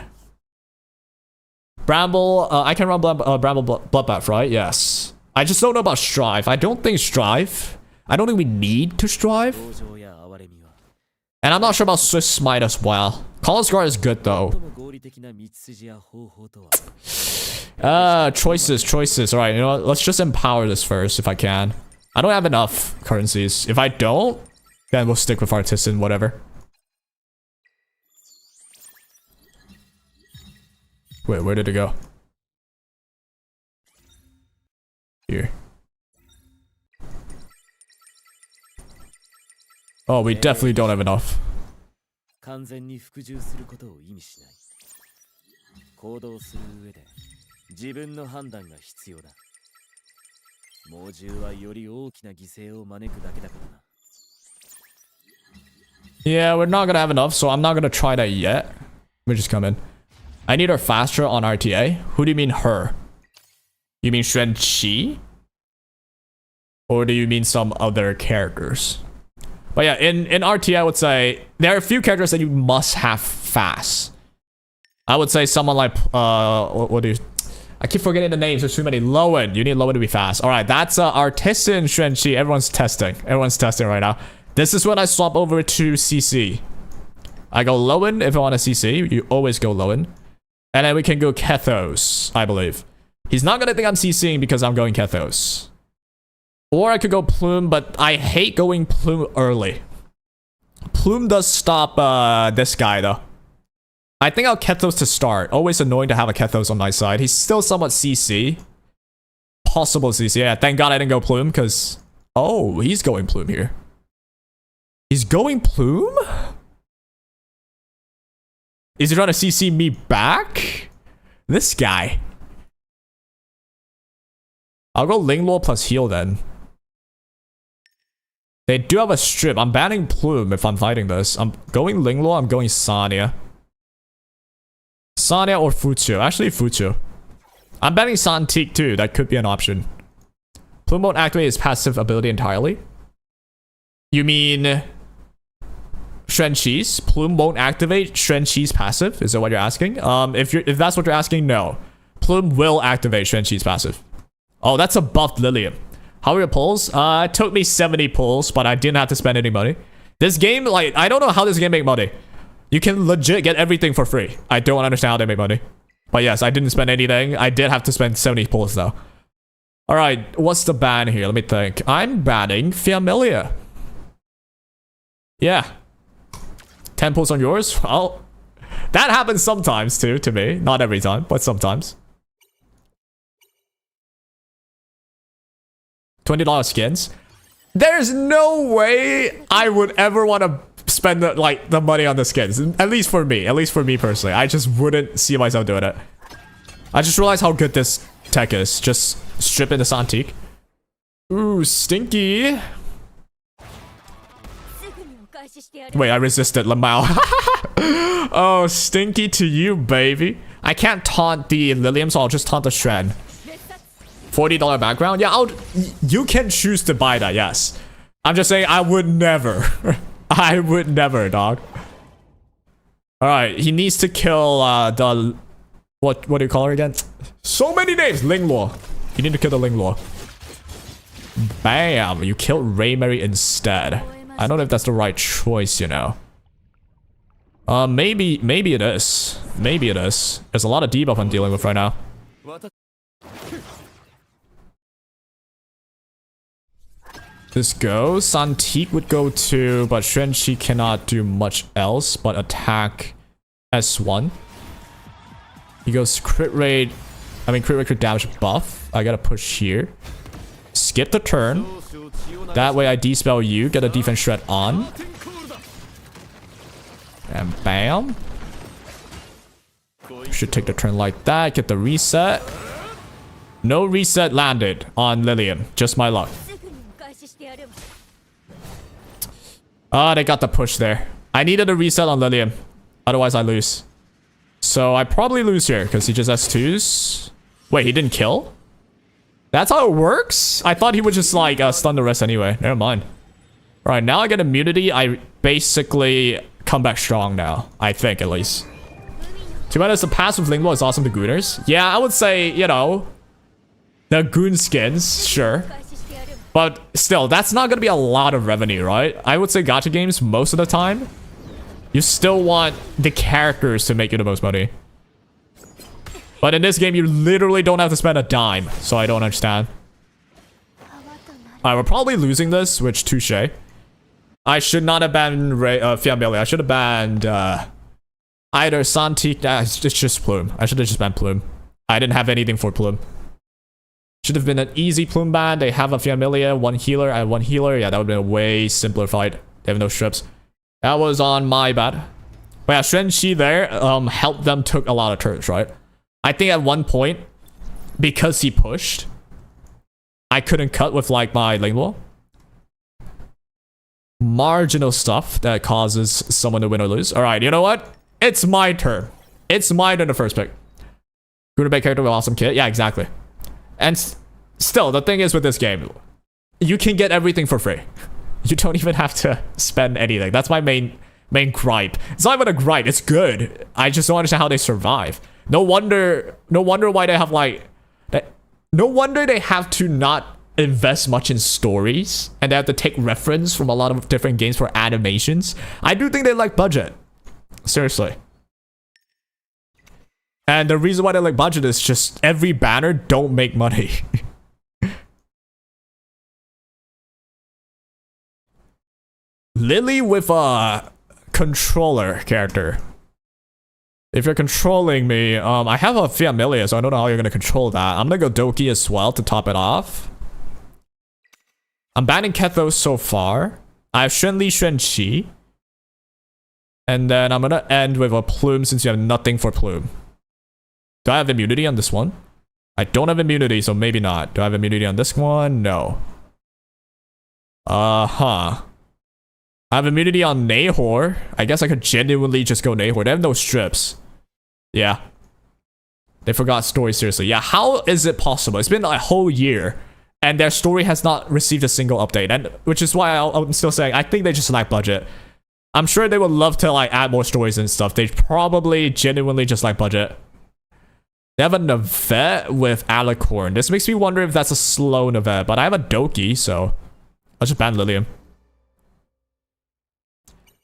Bramble, I can run Bramble, Bloodbath, right? Yes. I just don't know about Strive. I don't think Strive. I don't think we need to Strive. And I'm not sure about Swiss Smite as well. Caller's Guard is good though. Choices. Alright, you know what? Let's just empower this first if I can. I don't have enough currencies. If I don't, then we'll stick with Artisan, whatever. Wait, where did it go? Here. Oh, we definitely don't have enough. Yeah, we're not gonna have enough, so I'm not gonna try that yet. Let me just come in. I need her faster on RTA. Who do you mean her? You mean Xuan-Qi? Or do you mean some other characters? But yeah, in RT, I would say there are a few characters that you must have fast. I would say someone like what do you? I keep forgetting the names. There's too many. Lowen. You need Lowen to be fast. All right, that's Artisan Xuanqi. Everyone's testing. Everyone's testing right now. This is when I swap over to CC. I go Lowen if I want a CC. You always go Lowen. And then we can go Kethos, I believe. He's not gonna think I'm CCing because I'm going Kethos. Or I could go Plume, but I hate going Plume early. Plume does stop this guy though. I think I'll Kethos to start. Always annoying to have a Kethos on my side. He's still somewhat CC. Possible CC. Yeah, thank God I didn't go Plume because... Oh, he's going Plume here. He's going Plume? Is he trying to CC me back? This guy. I'll go Linglore plus heal then. They do have a strip. I'm banning Plume if I'm fighting this. I'm going Linglore, I'm going Sanya. Sanya or Fuchu. Actually, Fuchu. I'm banning Santique too. That could be an option. Plume won't activate his passive ability entirely. You mean... Xuanqi's? Plume won't activate Xuanqi's passive? Is that what you're asking? If that's what you're asking, no. Plume will activate Xuanqi's passive. Oh, that's a buffed Lilium. How are your pulls? It took me 70 pulls, but I didn't have to spend any money. This game, like, I don't know how this game make money. You can legit get everything for free. I don't understand how they make money. But yes, I didn't spend anything. I did have to spend 70 pulls though. Alright, what's the ban here? Let me think. I'm banning Familia. Yeah. 10 pulls on yours? Well, that happens sometimes too, to me. Not every time, but sometimes. $20 skins. There's no way I would ever want to spend the money on the skins. At least for me. At least for me personally. I just wouldn't see myself doing it. I just realized how good this tech is. Just strip into Santique. Ooh, stinky. Wait, I resisted, Lamau. Oh, stinky to you, baby. I can't taunt the Lilium, so I'll just taunt the Shren. $40 background? Yeah, you can choose to buy that, yes. I'm just saying I would never. I would never, dog. Alright, he needs to kill the... What do you call her again? So many names! Linglore. You need to kill the Linglore. Bam! You killed Raymary instead. I don't know if that's the right choice, you know. Maybe it is. Maybe it is. There's a lot of debuff I'm dealing with right now. This goes. Santique would go to, but Xuanqi cannot do much else but attack S1. He goes crit rate. I mean, crit rate, crit damage buff. I gotta push here. Skip the turn. That way I dispel you. Get a defense shred on. And bam. Should take the turn like that. Get the reset. No reset landed on Lilium. Just my luck. Ah, they got the push there. I needed a reset on Lilium. Otherwise, I lose. So I probably lose here because he just has twos. Wait, he didn't kill? That's how it works? I thought he would just like stun the rest anyway. Never mind. Alright, now I get immunity. I basically come back strong now. I think, at least. To be honest, the passive Linglore is awesome to Gooners. Yeah, I would say, you know, the Goon skins, sure. But still, that's not going to be a lot of revenue, right? I would say gacha games, most of the time, you still want the characters to make you the most money. But in this game, you literally don't have to spend a dime. So I don't understand. Alright, we're probably losing this, which touche. I should not have banned Familia. I should have banned either Santique. It's just Plume. I should have just banned Plume. I didn't have anything for Plume. Should have been an easy Plume ban. They have a Familia, one healer, and one healer. Yeah, that would have been a way simpler fight. They have no strips. That was on my bad. But yeah, Xuanqi there helped them took a lot of turns, right? I think at one point, because he pushed, I couldn't cut with like my Linglore. Marginal stuff that causes someone to win or lose. Alright, you know what? It's my turn. It's my turn to first pick. Good character with awesome kit. Yeah, exactly. And still, the thing is with this game, you can get everything for free. You don't even have to spend anything. That's my main gripe. It's not even a gripe. It's good. I just don't understand how they survive. No wonder why they have like that. No wonder they have to not invest much in stories and they have to take reference from a lot of different games for animations. I do think they like budget. Seriously. And the reason why they like budget is just every banner don't make money. Lily with a controller character. If you're controlling me, I have a Familia, so I don't know how you're gonna control that. I'm gonna go Doki as well to top it off. I'm banning Kethos so far. I have Xuanli, Xuanqi. And then I'm gonna end with a Plume since you have nothing for Plume. Do I have immunity on this one? I don't have immunity, so maybe not. Do I have immunity on this one? No. I have immunity on Nahor. I guess I could genuinely just go Nahor. They have no strips. Yeah. They forgot story, seriously. Yeah, how is it possible? It's been a whole year, and their story has not received a single update. And which is why I'm still saying, I think they just lack budget. I'm sure they would love to like add more stories and stuff. They probably genuinely just lack budget. They have a Navette with Alicorn. This makes me wonder if that's a slow Navette, but I have a Doki, so I'll just ban Lilium.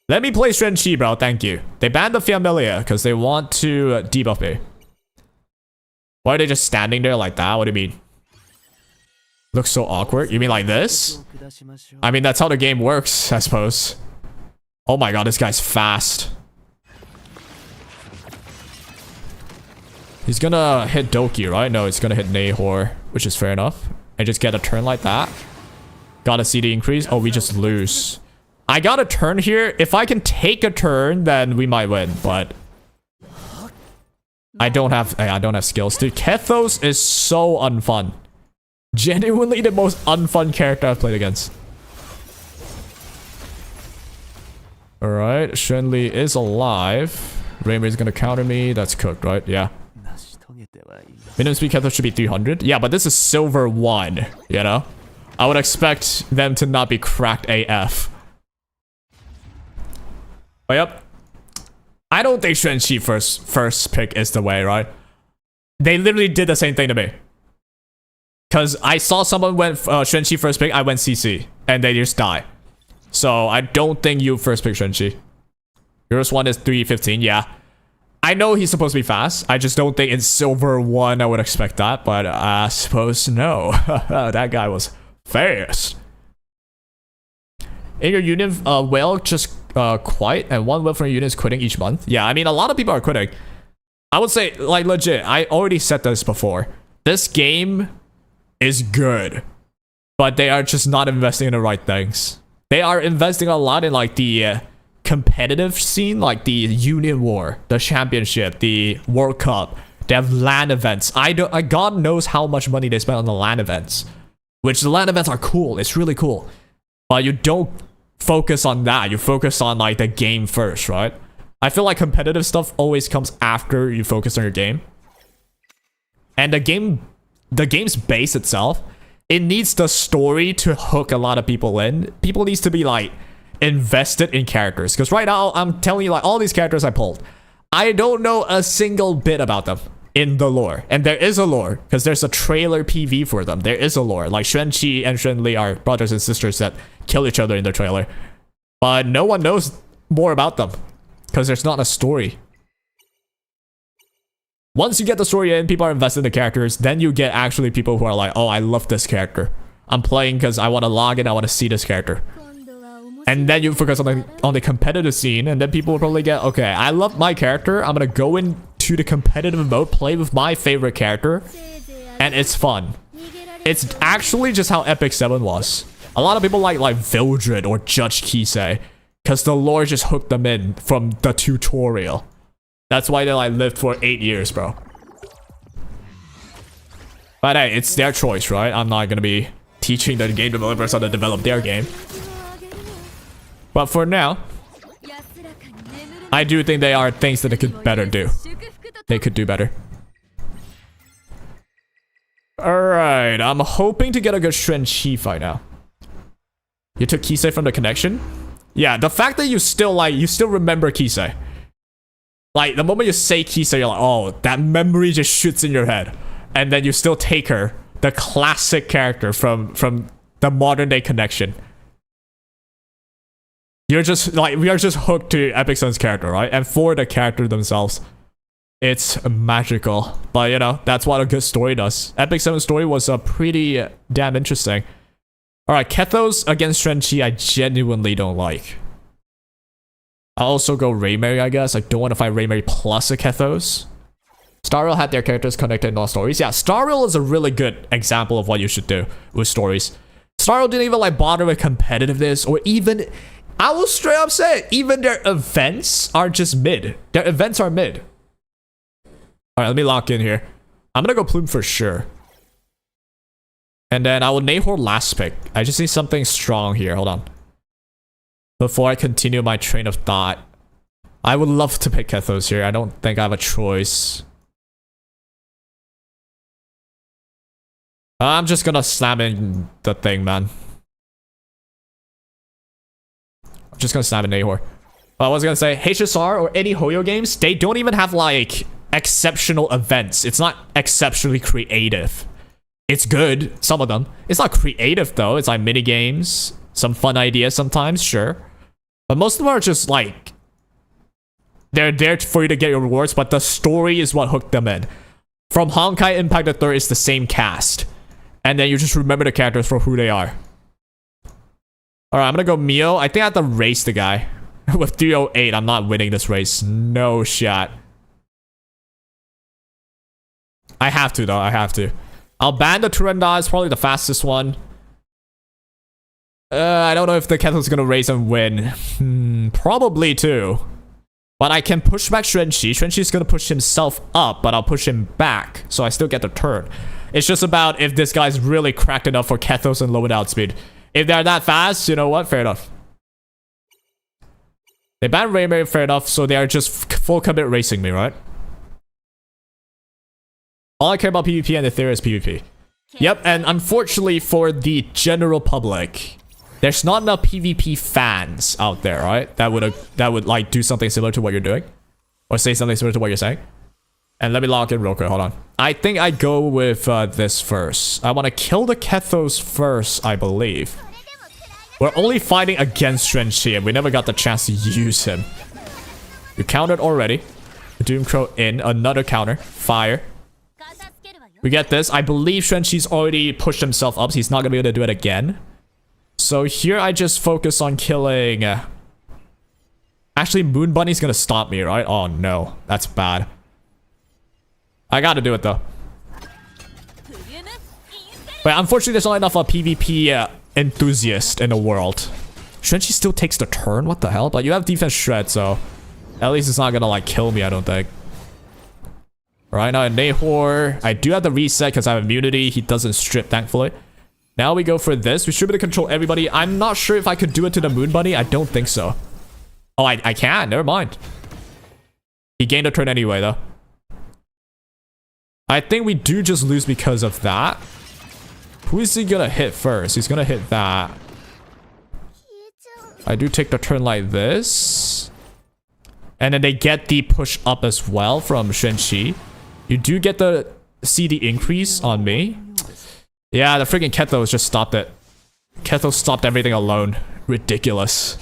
Let me play Xuanqi, bro. Thank you. They banned the Familia because they want to debuff me. Why are they just standing there like that? What do you mean? Looks so awkward. You mean like this? I mean, that's how the game works, I suppose. Oh my god, this guy's fast. He's gonna hit Doki, right? No, he's gonna hit Nahor, which is fair enough. And just get a turn like that. Got a CD increase. Oh, we just lose. I got a turn here. If I can take a turn, then we might win, but I don't have skills. Dude, Kethos is so unfun. Genuinely the most unfun character I've played against. Alright, Xuanli is alive. Rainbow's gonna counter me. That's cooked, right? Yeah. Minimum speed Kethos should be 300. Yeah, but this is silver 1, you know? I would expect them to not be cracked AF. But yep. I don't think Xuanqi first pick is the way, right? They literally did the same thing to me. Because I saw someone went Xuanqi first pick, I went CC. And they just die. So I don't think you first pick Xuanqi. Yours one is 315, yeah. I know he's supposed to be fast. I just don't think in silver 1 I would expect that. But I suppose no. That guy was fast. In your unit, whale just quite, and one whale from your unit is quitting each month. Yeah, I mean, a lot of people are quitting. I would say, like, legit, I already said this before. This game is good, but they are just not investing in the right things. They are investing a lot in, like, the competitive scene, like the Union War, the Championship, the World Cup. They have LAN events. God knows how much money they spend on the LAN events. Which the LAN events are cool. It's really cool. But you don't focus on that. You focus on like the game first, right? I feel like competitive stuff always comes after you focus on your game. And the game's base itself, it needs the story to hook a lot of people in. People needs to be like invested in characters. Because right now, I'm telling you, like, all these characters I pulled, I don't know a single bit about them in the lore. And there is a lore, because there's a trailer PV for them. There is a lore. Like, Xuanqi and Xuanli are brothers and sisters that kill each other in the trailer. But no one knows more about them, because there's not a story. Once you get the story in, people are invested in the characters, then you get actually people who are like, oh, I love this character. I'm playing because I want to log in, I want to see this character. And then you focus on the competitive scene, and then people will probably get, okay, I love my character, I'm gonna go into the competitive mode, play with my favorite character, and it's fun. It's actually just how Epic 7 was. A lot of people like Vildred or Judge Kisei, because the lore just hooked them in from the tutorial. That's why they like lived for 8 years, bro. But hey, it's their choice, right? I'm not gonna be teaching the game developers how to develop their game. But for now, I do think there are things that they could better do. They could do better. Alright, I'm hoping to get a good Xuanqi fight now. You took Kisei from the connection? Yeah, the fact that you still remember Kisei. Like, the moment you say Kisei, you're like, oh, that memory just shoots in your head. And then you still take her, the classic character from the modern day connection. You're just, like, we are just hooked to Epic Sun's character, right? And for the character themselves. It's magical. But, you know, that's what a good story does. Epic Sun's story was pretty damn interesting. Alright, Kethos against Shenchi, I genuinely don't like. I'll also go Raymary, I guess. I don't want to fight Raymary plus a Kethos. Star Rail had their characters connected in all stories. Yeah, Star Rail is a really good example of what you should do with stories. Star Rail didn't even like bother with competitiveness or even... I will straight up say it, even their events are just mid. Their events are mid. Alright, let me lock in here. I'm gonna go Plume for sure. And then I will Nahor last pick. I just need something strong here. Hold on. Before I continue my train of thought. I would love to pick Kethos here. I don't think I have a choice. I'm just gonna slam in the thing, man. I'm just gonna slam in Nahor. I was gonna say, HSR or any Hoyo games, they don't even have like exceptional events. It's not exceptionally creative. It's good, some of them. It's not creative though. It's like mini games, some fun ideas sometimes, sure. But most of them are just like, they're there for you to get your rewards, but the story is what hooked them in. From Honkai Impact the Third, it's the same cast. And then you just remember the characters for who they are. Alright, I'm gonna go Mio. I think I have to race the guy. With 308, I'm not winning this race. No shot. I have to though, I have to. I'll ban the Turenda, it's probably the fastest one. I don't know if the Kettle's gonna race and win. Probably too. But I can push back Shuenchi. Shuenchi's gonna push himself up, but I'll push him back. So I still get the turn. It's just about if this guy's really cracked enough for Kethos and low and outspeed. If they're that fast, you know what? Fair enough. They banned Raymary, fair enough, so they are just full commit racing me, right? All I care about PvP and Ethereum is PvP. Yep, and unfortunately for the general public, there's not enough PvP fans out there, right? That would like do something similar to what you're doing. Or say something similar to what you're saying. And let me log in real quick, hold on. I think I go with this first. I want to kill the Kethos first, I believe. We're only fighting against Shuenchi and we never got the chance to use him. You countered already. Doomcrow in, another counter. Fire. We get this. I believe Shuenchi's already pushed himself up, so he's not going to be able to do it again. So here I just focus on killing... Actually, Moon Bunny's going to stop me, right? Oh no, that's bad. I gotta do it though. But unfortunately, there's not enough of a PvP enthusiast in the world. Shuenchi still takes the turn? What the hell? But you have defense shred, so at least it's not gonna like kill me, I don't think. Right now in Nahor, I do have the reset because I have immunity. He doesn't strip, thankfully. Now we go for this. We should be able to control everybody. I'm not sure if I could do it to the Moon Bunny. I don't think so. Oh, I can. Never mind. He gained a turn anyway, though. I think we do just lose because of that. Who is he gonna hit first? He's gonna hit that. I do take the turn like this. And then they get the push up as well from Shuenchi. You do get the CD increase on me. Yeah, the freaking Kethos just stopped it. Kethos stopped everything alone. Ridiculous.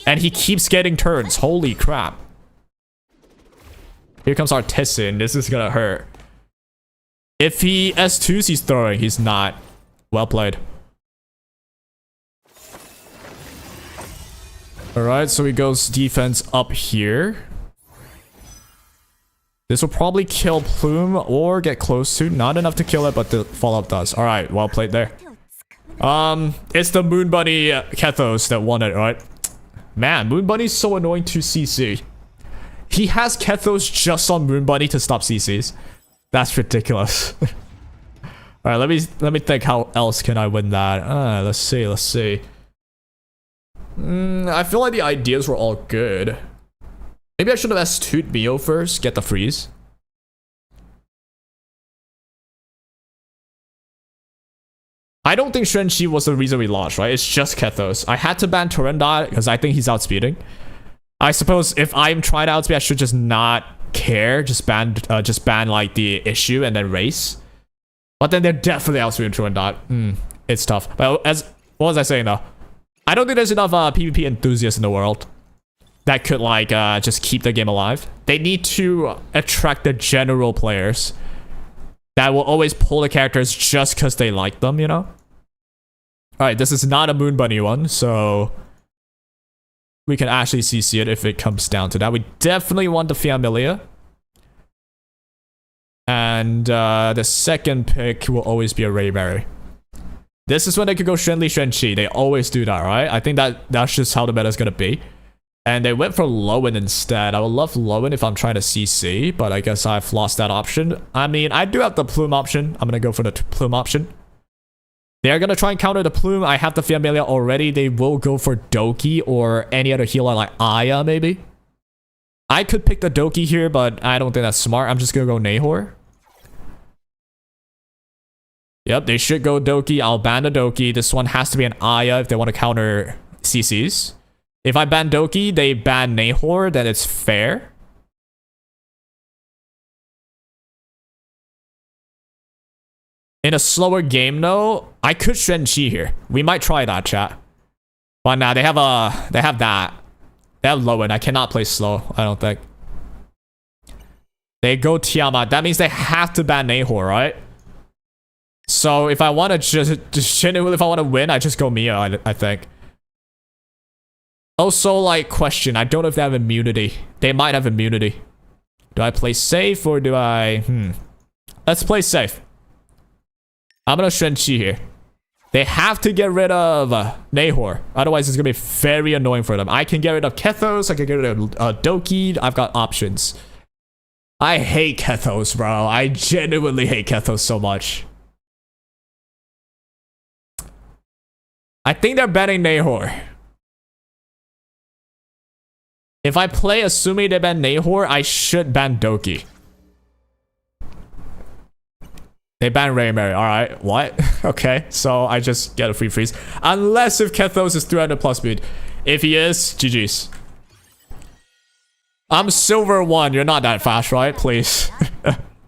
And he keeps getting turns. Holy crap. Here comes our Tissin. This is gonna hurt. If he S2s, he's throwing. He's not. Well played. Alright, so he goes defense up here. This will probably kill Plume or get close to. Not enough to kill it, but the follow-up does. Alright, well played there. It's the Moon Bunny Kethos that won it, right? Man, Moon Bunny's so annoying to CC. He has Kethos just on Moon Bunny to stop CCs. That's ridiculous. Alright, let me think how else can I win that. Let's see. I feel like the ideas were all good. Maybe I should have S2'd Mio first, get the freeze. I don't think Xuan-Chi was the reason we lost, right? It's just Kethos. I had to ban Turandot because I think he's outspeeding. I suppose if I'm trying to outspeed, I should just not care. Just ban like the issue and then race. But then they're definitely outspeeding Turandot. It's tough. But what was I saying though? I don't think there's enough PvP enthusiasts in the world that could like just keep the game alive. They need to attract the general players that will always pull the characters just because they like them, you know? Alright, this is not a Moon Bunny one, so we can actually CC it if it comes down to that. We definitely want the Familia. And the second pick will always be a Rayberry. This is when they could go Xuanli Xuan-Chi. They always do that, right? I think that's just how the meta is going to be. And they went for Lowen instead. I would love Lowen if I'm trying to CC, but I guess I've lost that option. I mean, I do have the Plume option. I'm going to go for the Plume option. They're going to try and counter the Plume. I have the Familia already. They will go for Doki or any other healer like Aya, maybe. I could pick the Doki here, but I don't think that's smart. I'm just going to go Nahor. Yep, they should go Doki. I'll ban the Doki. This one has to be an Aya if they want to counter CCs. If I ban Doki, they ban Nahor, then it's fair. In a slower game, though, I could Xuan-Chi here. We might try that, chat. But nah, they have that. They have Lowen. I cannot play slow, I don't think. They go Tiamat. That means they have to ban Nahor, right? So if I want to just genuinely, if I want to win, I just go Mia, I think. Also, like, question. I don't know if they have immunity. They might have immunity. Do I play safe or do I... Let's play safe. I'm gonna Xuan-Chi here. They have to get rid of Nahor. Otherwise, it's gonna be very annoying for them. I can get rid of Kethos. I can get rid of Doki. I've got options. I hate Kethos, bro. I genuinely hate Kethos so much. I think they're banning Nahor. If I play assuming they ban Nahor, I should ban Doki. They ban Rayberry. Alright, what? Okay, so I just get a free freeze. Unless if Kethos is 300 plus speed. If he is, GG's. I'm silver 1. You're not that fast, right? Please.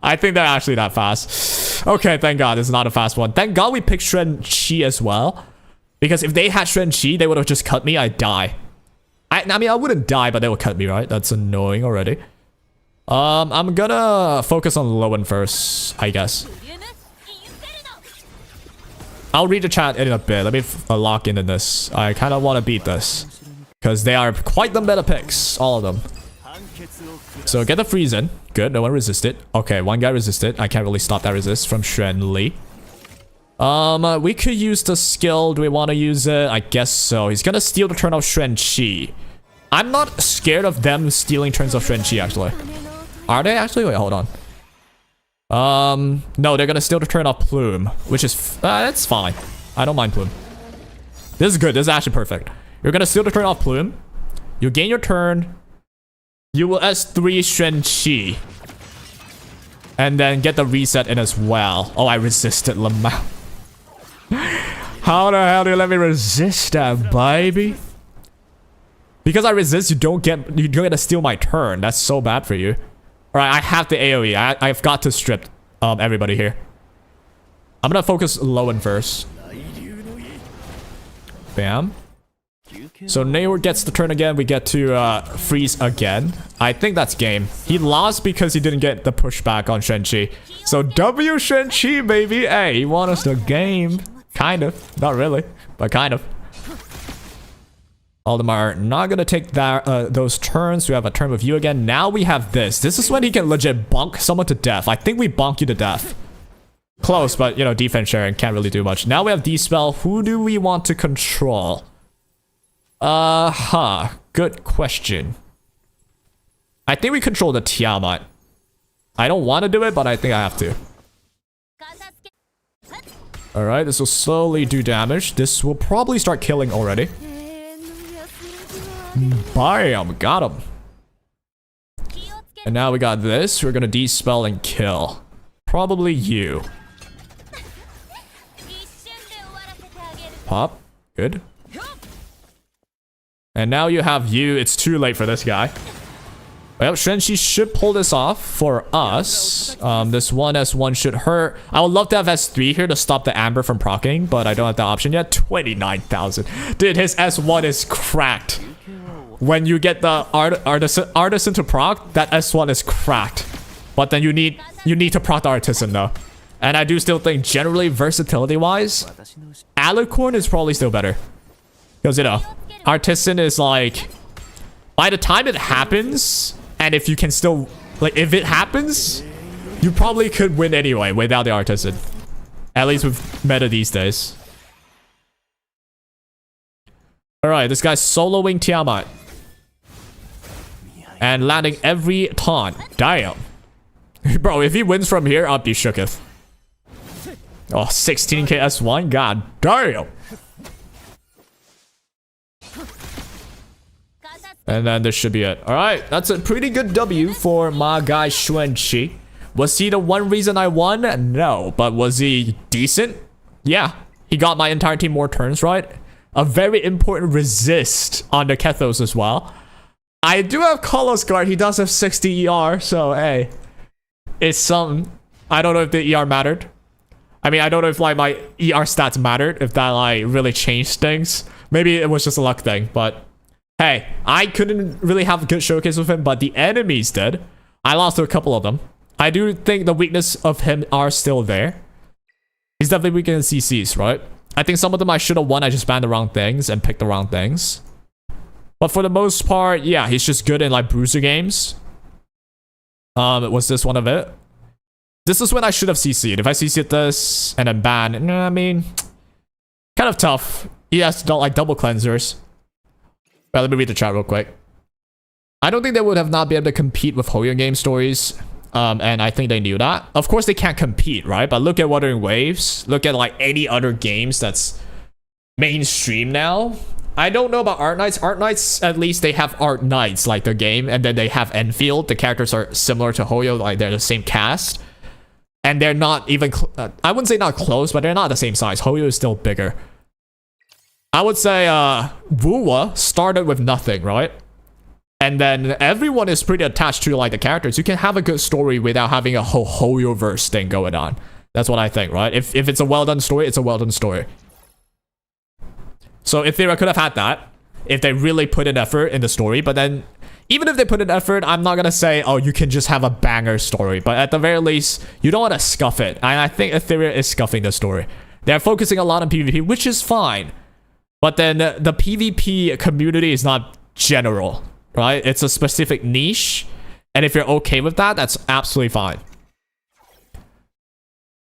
I think they're actually that fast. Okay, thank God. This is not a fast one. Thank God we picked Xuan-Chi as well. Because if they had Xuan-Chi, they would have just cut me. I'd die. I mean, I wouldn't die, but they would cut me, right? That's annoying already. I'm gonna focus on Lowen first, I guess. I'll read the chat in a bit. Let me lock in this. I kind of want to beat this. Because they are quite the meta picks. All of them. So get the freeze in. Good, no one resisted. Okay, one guy resisted. I can't really stop that resist from Xuan-Li. We could use the skill. Do we want to use it? I guess so. He's gonna steal the turn of Xuan-Chi. I'm not scared of them stealing turns of Xuan-Chi, actually. Are they actually? Wait, hold on. No, they're gonna steal the turn of Plume, which is, that's fine. I don't mind Plume. This is good. This is actually perfect. You're gonna steal the turn of Plume. You gain your turn. You will S3 Xuan-Chi. And then get the reset in as well. Oh, I resisted Lamau. How the hell do you let me resist that, baby? Because I resist, you don't get to steal my turn. That's so bad for you. Alright, I have the AoE. I've got to strip everybody here. I'm gonna focus Lowen first. Bam. So Nahor gets the turn again. We get to freeze again. I think that's game. He lost because he didn't get the pushback on Xuan-Chi. So W Xuan-Chi, baby. Hey, he won us the game. Kind of. Not really, but kind of. All of them are not gonna take that those turns. We have a turn with you again. Now we have this. This is when he can legit bonk someone to death. I think we bonk you to death. Close, but you know, defense sharing can't really do much. Now we have D-Spell. Who do we want to control? Good question. I think we control the Tiamat. I don't want to do it, but I think I have to. Alright, this will slowly do damage. This will probably start killing already. Bam! Got him. And now we got this. We're gonna D-Spell and kill. Probably you. Pop. Good. And now you have you. It's too late for this guy. Well, Shenchi should pull this off for us. This one S1 should hurt. I would love to have S3 here to stop the Amber from proccing, but I don't have the option yet. 29,000. Dude, his S1 is cracked. When you get the artisan to proc, that S1 is cracked. But then you need to proc the artisan though. And I do still think generally versatility-wise, Alicorn is probably still better. Because, you know, artisan is like, by the time it happens, and if you can still, like, if it happens, you probably could win anyway without the artisan. At least with meta these days. Alright, this guy's soloing Tiamat. And landing every taunt. Damn. Bro, if he wins from here, I'll be shooketh. Oh, 16k S1? God damn. And then this should be it. Alright, that's a pretty good W for my guy Xuanqi. Was he the one reason I won? No. But was he decent? Yeah. He got my entire team more turns right. A very important resist on the Kethos as well. I do have Kolos Guard. He does have 60 ER, so hey. It's something. I don't know if the ER mattered. I mean, I don't know if like my ER stats mattered. If that like really changed things. Maybe it was just a luck thing, but hey, I couldn't really have a good showcase with him, but the enemies did. I lost to a couple of them. I do think the weakness of him are still there. He's definitely weak in CCs, right? I think some of them I should have won. I just banned the wrong things and picked the wrong things. But for the most part, yeah, he's just good in like bruiser games. Was this one of it? This is when I should have CC'd. If I CC'd this and then ban, you know what I mean? Kind of tough. He has don't like double cleansers. Well, let me read the chat real quick. I don't think they would have not been able to compete with Hoyo game stories. And I think they knew that. Of course, they can't compete, right? But look at Wuthering Waves. Look at like any other games that's mainstream now. I don't know about Art Knights. Art Knights, at least they have Art Knights, like their game. And then they have Enfield. The characters are similar to Hoyo, like they're the same cast. And they're not even, I wouldn't say not close, but they're not the same size. Hoyo is still bigger. I would say Wuwa started with nothing, right? And then everyone is pretty attached to like the characters. You can have a good story without having a whole Hoyo-verse thing going on. That's what I think, right? If it's a well-done story, it's a well-done story. So if they could have had that, if they really put an effort in the story, but then even if they put an effort, I'm not gonna say, oh, you can just have a banger story. But at the very least, you don't want to scuff it. And I think Etheria is scuffing the story. They're focusing a lot on PvP, which is fine. But then the PvP community is not general, right? It's a specific niche. And if you're okay with that, that's absolutely fine.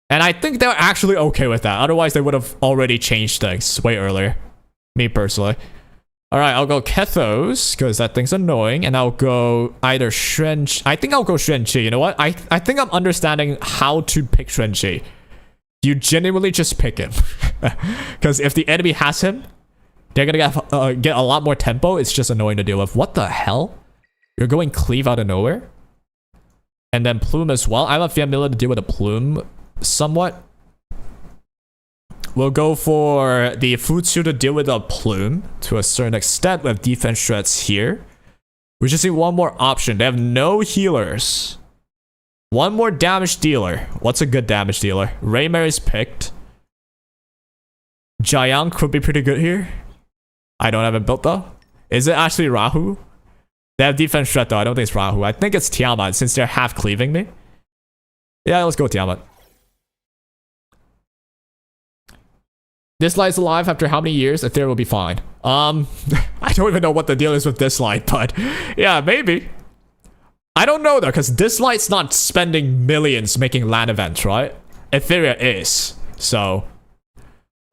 And I think they're actually okay with that. Otherwise, they would have already changed things way earlier. Me personally. Alright, I'll go Kethos, because that thing's annoying. And I'll go either Xuanqi. I think I'll go Xuanqi. You know what? I think I'm understanding how to pick Xuanqi. You genuinely just pick him. Because if the enemy has him, they're gonna get a lot more tempo. It's just annoying to deal with. What the hell? You're going Cleave out of nowhere? And then Plume as well. I'm familiar to deal with a Plume somewhat. We'll go for the Futsu to deal with a Plume to a certain extent with defense threats here. We just need one more option. They have no healers. One more damage dealer. What's a good damage dealer? Raymer is picked. Jiang could be pretty good here. I don't have it built though. Is it actually Rahu? They have defense threat though. I don't think it's Rahu. I think it's Tiamat since they're half cleaving me. Yeah, let's go Tiamat. This light's alive after how many years? Ethereum will be fine. I don't even know what the deal is with this light, but yeah, maybe. I don't know though, because this light's not spending millions making LAN events, right? Ethereum is. So,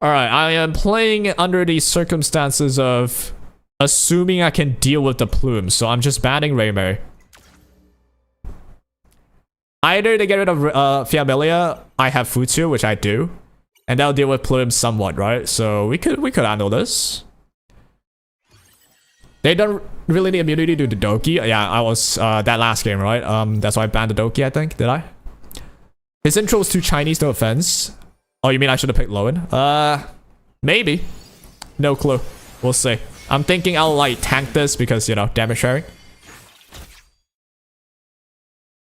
alright, I am playing under the circumstances of assuming I can deal with the Plume, so I'm just banning Raymer. Either they get rid of Familia, I have Futsu, which I do. And that'll deal with Plume somewhat, right? So we could handle this. They don't really need immunity to the Doki. Yeah, I was that last game, right? That's why I banned the Doki, I think. Did I? His intro was too Chinese, no offense. Oh, you mean I should have picked Lowen? Maybe. No clue. We'll see. I'm thinking I'll like tank this because, you know, damage sharing.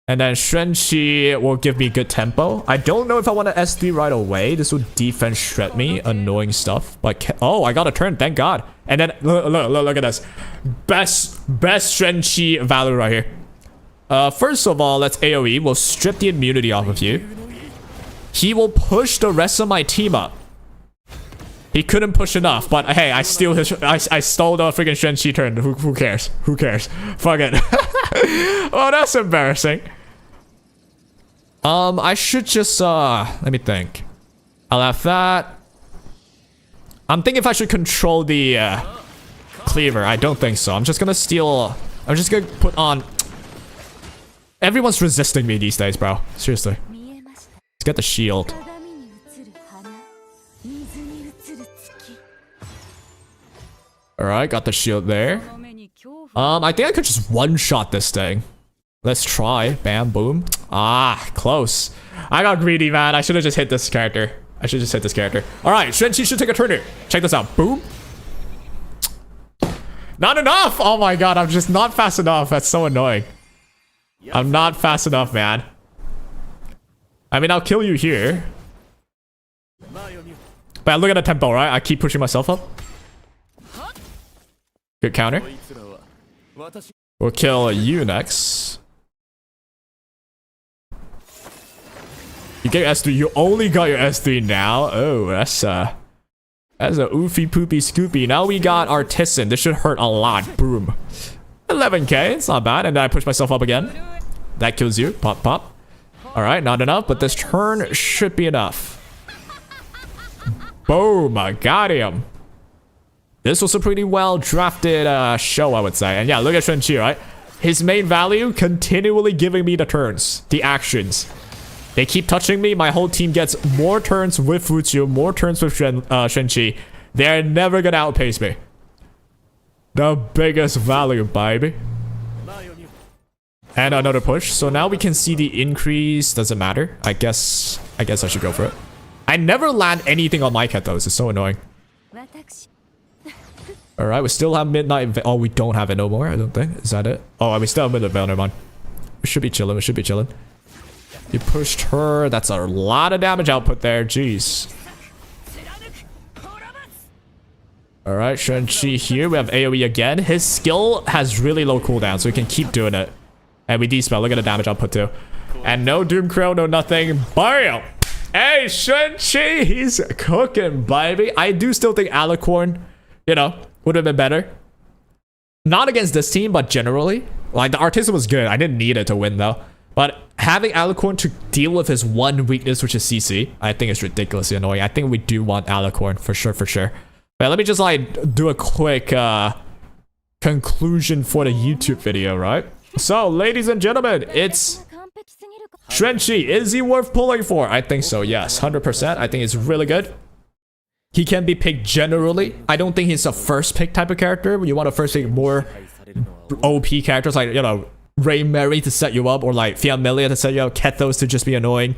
And then Shenchi will give me good tempo. I don't know if I want to SD right away. This will defense shred me. Annoying stuff. But oh, I got a turn. Thank God. And then look at this. Best Shenchi value right here. First of all, let's AoE. We'll strip the immunity off of you. He will push the rest of my team up. He couldn't push enough, but hey, I stole the freaking Shenchi turn. Who cares? Who cares? Fuck it. Oh, that's embarrassing. I should just let me think. I'll have that. I'm thinking if I should control the cleaver. I don't think so. I'm just gonna steal. I'm just gonna put on. Everyone's resisting me these days, bro. Seriously. Let's get the shield. Alright, got the shield there. I think I could just one-shot this thing. Let's try. Bam, boom. Ah, close. I got greedy, man. I should have just hit this character. I should just hit this character. Alright, Shenchi should take a turn here. Check this out. Boom. Not enough! Oh my god, I'm just not fast enough. That's so annoying. I'm not fast enough, man. I mean, I'll kill you here. But look at the tempo, right? I keep pushing myself up. Good counter. We'll kill you next. You get your S3. You only got your S3 now. Oh, that's a oofy poopy scoopy. Now we got Artisan. This should hurt a lot. Boom. 11k. It's not bad. And then I push myself up again. That kills you. Pop, pop. Alright, not enough. But this turn should be enough. Boom. I got him. This was a pretty well drafted show, I would say. And yeah, look at Shenchi, right? His main value, continually giving me the turns, the actions. They keep touching me. My whole team gets more turns with Futsu, more turns with Shenchi. They're never gonna outpace me. The biggest value, baby. And another push. So now we can see the increase. Doesn't matter. I guess I should go for it. I never land anything on my cat though. This is so annoying. Alright, we still have Midnight. Oh, we don't have it no more, I don't think. Is that it? Oh, we still have Midnight Veil, never mind. We should be chilling, we should be chilling. You pushed her. That's a lot of damage output there. Jeez. Alright, Shenchi here. We have AoE again. His skill has really low cooldown, so we can keep doing it. And we dispel. Look at the damage output too. And no Doom Crow, no nothing. Bam! Hey, Shenchi! He's cooking, baby. I do still think Alicorn, you know, would have been better. Not against this team, but generally. Like, the Artisan was good. I didn't need it to win, though. But having Alicorn to deal with his one weakness, which is CC, I think it's ridiculously annoying. I think we do want Alicorn, for sure, for sure. But let me just, like, do a quick conclusion for the YouTube video, right? So, ladies and gentlemen, it's Shenchi. Is he worth pulling for? I think so, yes. 100%. I think it's really good. He can be picked generally. I don't think he's a first pick type of character. You want to first pick more OP characters like, you know, Ray Mary to set you up, or like Fiamelia to set you up, Kethos to just be annoying.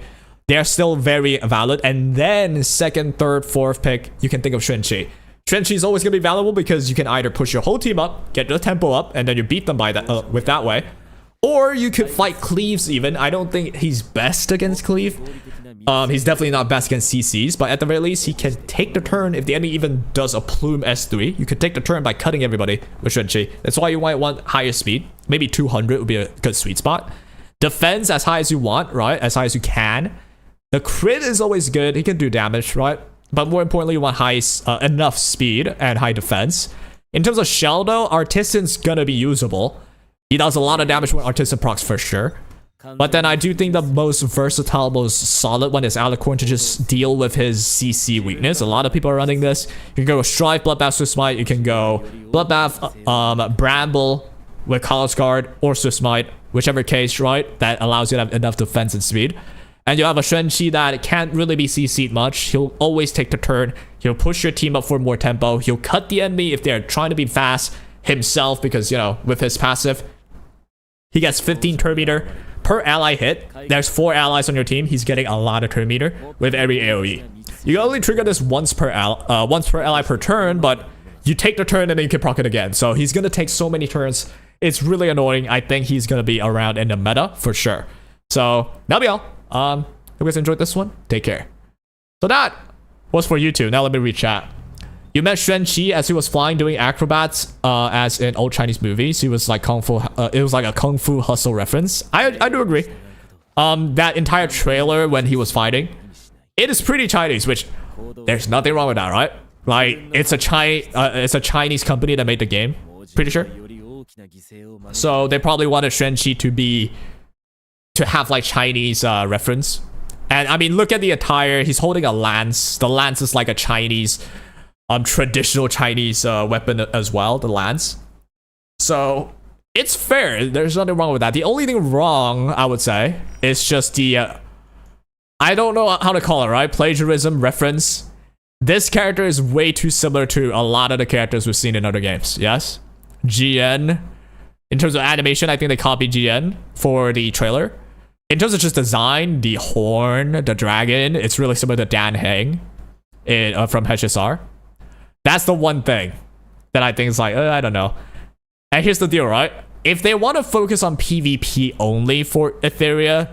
They're still very valid. And then second, third, fourth pick, you can think of Shenchi. Shenchi is always going to be valuable because you can either push your whole team up, get the tempo up, and then you beat them by that with that way. Or you could fight Cleaves even. I don't think he's best against Cleave. He's definitely not best against CCs, but at the very least, he can take the turn if the enemy even does a Plume S3. You could take the turn by cutting everybody with Shenchi. That's why you might want higher speed. Maybe 200 would be a good sweet spot. Defense as high as you want, right? As high as you can. The crit is always good. He can do damage, right? But more importantly, you want high enough speed and high defense. In terms of shell, though, Artisan's gonna be usable. He does a lot of damage when Artisan procs for sure. But then I do think the most versatile, most solid one is Alicorn to just deal with his CC weakness. A lot of people are running this. You can go Strife, Bloodbath, Swift Smite. You can go Bloodbath, Bramble with Collar Guard or Swift Smite, whichever case, right? That allows you to have enough defense and speed. And you have a Shenchi that can't really be CC'd much. He'll always take the turn. He'll push your team up for more tempo. He'll cut the enemy if they're trying to be fast himself because, you know, with his passive, he gets 15 turn meter per ally hit. There's 4 allies on your team. He's getting a lot of turn meter with every AoE. You can only trigger this once per ally per turn, but you take the turn and then you can proc it again. So he's gonna take so many turns. It's really annoying. I think he's gonna be around in the meta for sure. So that'll be all. Hope you guys enjoyed this one. Take care. So that was for you two. Now let me read chat. You met Xuan Qi as he was flying doing acrobats as in old Chinese movies. He was like kung fu. It was like a kung fu hustle reference. I do agree. That entire trailer when he was fighting, it is pretty Chinese, which there's nothing wrong with that, right? Like it's a Chinese company that made the game. Pretty sure. So they probably wanted Xuan Qi to have like Chinese reference. And I mean, look at the attire. He's holding a lance. The lance is like a Chinese, traditional Chinese weapon as well. The lance. So it's fair. There's nothing wrong with that. The only thing wrong, I would say, is just the I don't know how to call it, right? Plagiarism reference. This character is way too similar to a lot of the characters we've seen in other games. Yes, GN. In terms of animation, I think they copied GN for the trailer. In terms of just design, the horn, the dragon, it's really similar to Dan Heng from HSR. That's the one thing that I think is like, I don't know. And here's the deal, right? If they want to focus on PvP only for Etheria,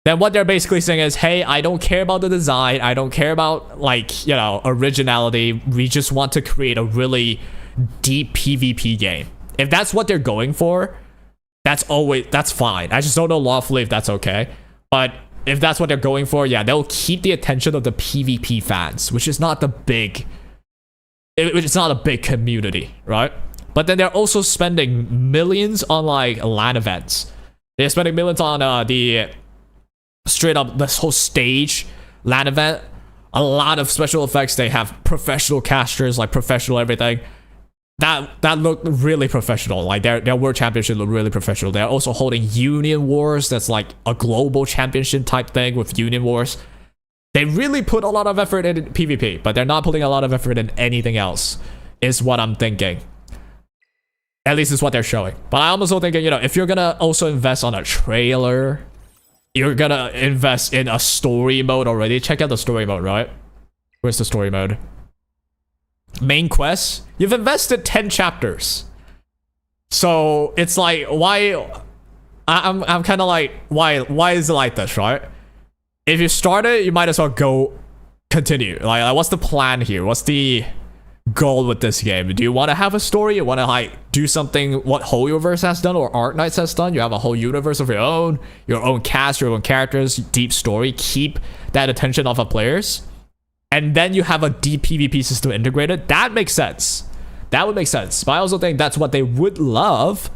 then what they're basically saying is, hey, I don't care about the design. I don't care about, like, you know, originality. We just want to create a really deep PvP game. If that's what they're going for, that's fine. I just don't know lawfully if that's okay. But if that's what they're going for, yeah, they'll keep the attention of the PvP fans, which is not a big community, right? But then they're also spending millions on like LAN events. They're spending millions on the straight up this whole stage LAN event. A lot of special effects. They have professional casters, like professional everything. That looked really professional. Like their world championship looked really professional. They're also holding Union Wars. That's like a global championship type thing with Union Wars. They really put a lot of effort in PvP, but they're not putting a lot of effort in anything else, is what I'm thinking. At least it's what they're showing. But I'm also thinking, you know, if you're gonna also invest on a trailer, you're gonna invest in a story mode already. Check out the story mode, right? Where's the story mode? Main quest. You've invested 10 chapters. So it's like, why? I'm kind of like, why is it like this, right? If you start it, you might as well go continue. Like what's the plan here? What's the goal with this game? Do you want to have a story? You want to like do something what Whole Universe has done or Arc Knights has done? You have a whole universe of your own cast, your own characters, deep story. Keep that attention off of players. And then you have a deep PvP system integrated. That makes sense. That would make sense. But I also think that's what they would love.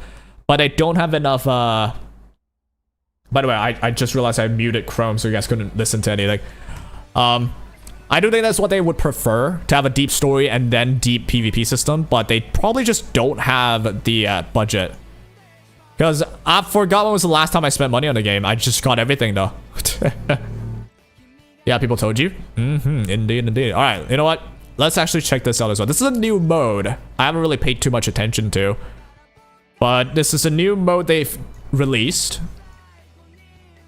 But they don't have enough... By the way, I just realized I muted Chrome so you guys couldn't listen to anything. I do think that's what they would prefer, to have a deep story and then deep PvP system. But they probably just don't have the budget. Because I forgot when was the last time I spent money on the game. I just got everything though. Yeah, people told you. Indeed. All right, you know what? Let's actually check this out as well. This is a new mode. I haven't really paid too much attention to. But this is a new mode they've released.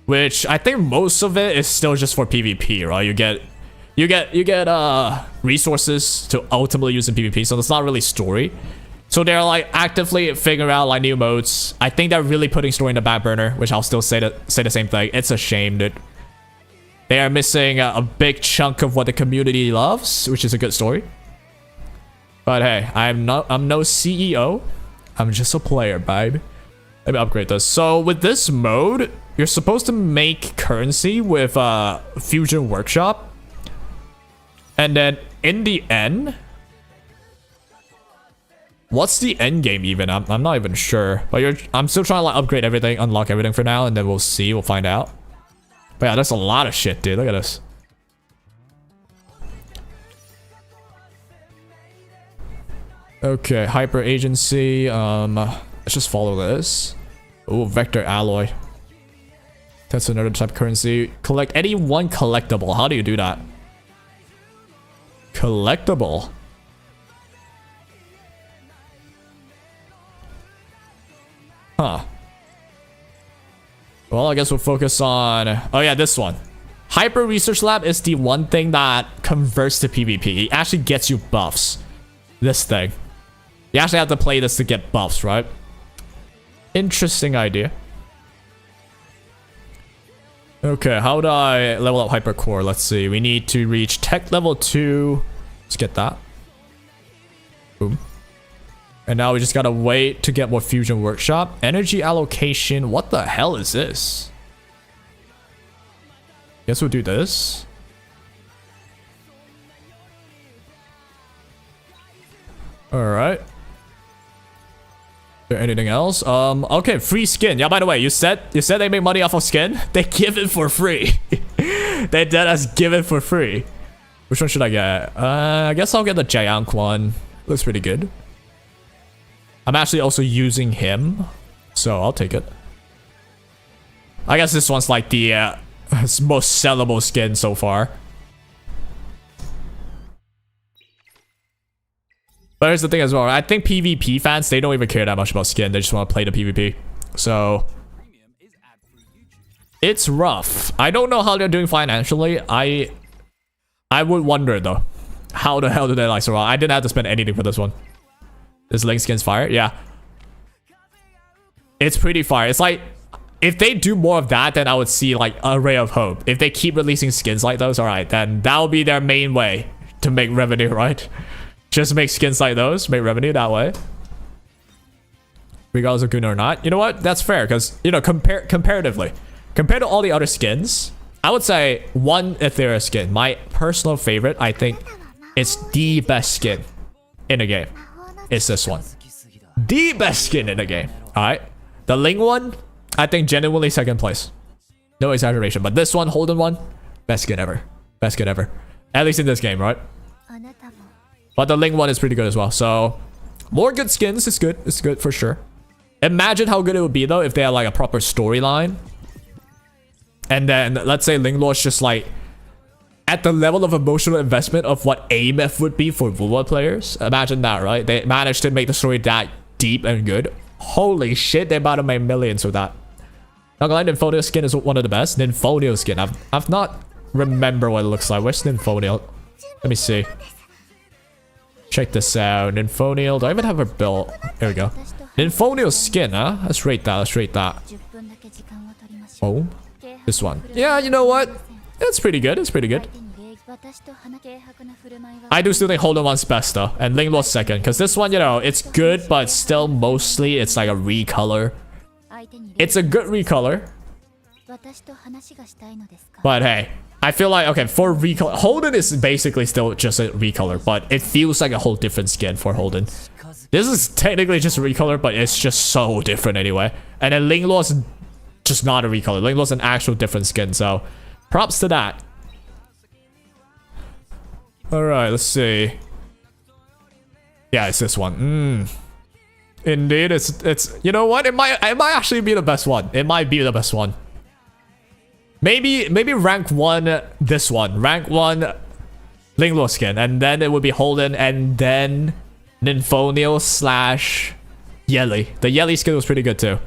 Which I think most of it is still just for PvP, right? You get resources to ultimately use in PvP, so it's not really story. So they're like actively figuring out like new modes. I think they're really putting story in the back burner, which I'll still say the same thing. It's a shame, dude. They are missing a big chunk of what the community loves, which is a good story. But hey, I'm no CEO. I'm just a player, babe. Let me upgrade this. So with this mode, you're supposed to make currency with Fusion Workshop. And then in the end, what's the end game even? I'm not even sure. But I'm still trying to like upgrade everything, unlock everything for now, and then we'll see. We'll find out. But yeah, that's a lot of shit, dude. Look at this. Okay, hyper agency. Let's just follow this. Oh, vector alloy. That's another type of currency. Collect any one collectible. How do you do that? Collectible. Huh. Well, I guess we'll focus on... Oh yeah, this one. Hyper Research Lab is the one thing that converts to PvP. It actually gets you buffs. This thing. You actually have to play this to get buffs, right? Interesting idea. Okay, how do I level up Hypercore? Let's see. We need to reach tech level 2. Let's get that. Boom. And now we just gotta wait to get more Fusion Workshop. Energy allocation. What the hell is this? Guess we'll do this. Alright. Is there anything else? Okay, free skin. Yeah, by the way, you said they make money off of skin? They give it for free. They dead us give it for free. Which one should I get? I guess I'll get the XUAN. Looks pretty good. I'm actually also using him, so I'll take it. I guess this one's like the most sellable skin so far. But here's the thing as well. I think PvP fans, they don't even care that much about skin. They just want to play the PvP. So it's rough. I don't know how they're doing financially. I would wonder though. How the hell did they like survive? I didn't have to spend anything for this one. This Link skin's fire. Yeah. It's pretty fire. It's like, if they do more of that, then I would see like a ray of hope. If they keep releasing skins like those, alright, then that'll be their main way to make revenue, right? Just make skins like those, make revenue that way. Regardless of good or not. You know what? That's fair, because, you know, comparatively, compared to all the other skins, I would say one Ethereal skin, my personal favorite, I think it's the best skin in the game. It's this one. The best skin in the game. Alright. The Ling one, I think genuinely second place. No exaggeration. But this one, Holden one, best skin ever. Best skin ever. At least in this game, right? But the Ling one is pretty good as well. So, more good skins is good. It's good for sure. Imagine how good it would be though if they had like a proper storyline. And then, let's say Linglord's just like at the level of emotional investment of what AMF would be for Vulva players. Imagine that, right? They managed to make the story that deep and good. Holy shit, they're about to make millions with that. Not gonna lie, Nymphonia skin is one of the best. Nymphonia skin. I've not remember what it looks like. Where's Nymphonia? Let me see. Check this out. Nymphonia. Do I even have her built? There we go. Nymphonia skin, huh? Let's rate that. Let's rate that. Oh. This one. Yeah, you know what? It's pretty good. It's pretty good. I do still think Holden one's best though. And Linglord's second. Because this one, you know, it's good, but still mostly it's like a recolor. It's a good recolor. But hey, I feel like, okay, for recolor, Holden is basically still just a recolor, but it feels like a whole different skin for Holden. This is technically just a recolor, but it's just so different anyway. And then Linglord's just not a recolor. Linglord's an actual different skin, so props to that. Alright, let's see. Yeah, it's this one. Indeed, it's you know what? It might actually be the best one. It might be the best one. Maybe rank 1 this one. Rank 1 Linglord skin. And then it would be Holden and then Nymphonia slash Yelly. The Yelly skin was pretty good too.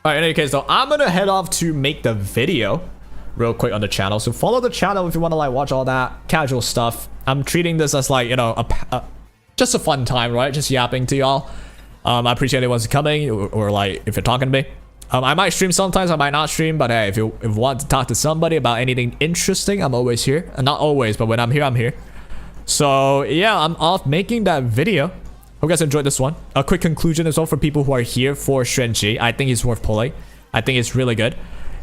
Alright, in any case though, I'm gonna head off to make the video real quick on the channel. So follow the channel if you want to like watch all that casual stuff. I'm treating this as like, you know, just a fun time, right? Just yapping to y'all. I appreciate anyone's coming or like if you're talking to me. I might stream sometimes, I might not stream, but hey, if you want to talk to somebody about anything interesting, I'm always here. Not always, but when I'm here, I'm here. So yeah, I'm off making that video. Hope you guys enjoyed this one. A quick conclusion as well for people who are here for Xuanqi. I think he's worth pulling. I think it's really good.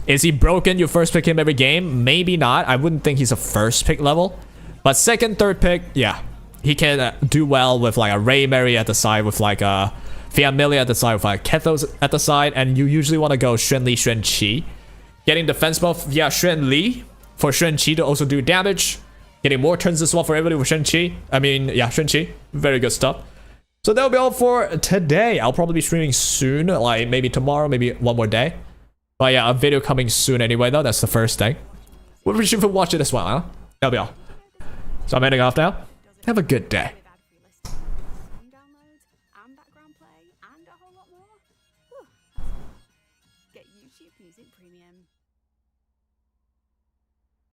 Is he broken? You first pick him every game? Maybe not. I wouldn't think he's a first pick level. But second, third pick, yeah. He can do well with like a Ray Mary at the side, with like a Fiamelia at the side, with like Kethos at the side. And you usually want to go Xuan Li, Xuanqi. Getting defense buff via Xuan Li for Xuanqi to also do damage. Getting more turns as well for everybody with Xuanqi. I mean, yeah, Xuanqi. Very good stuff. So that'll be all for today. I'll probably be streaming soon, like maybe tomorrow, maybe one more day. But yeah, a video coming soon anyway though. That's the first thing. What would you for watching as well, huh? That'll be all. So I'm heading off now. Have a good day. Get YouTube YouTube Music Premium.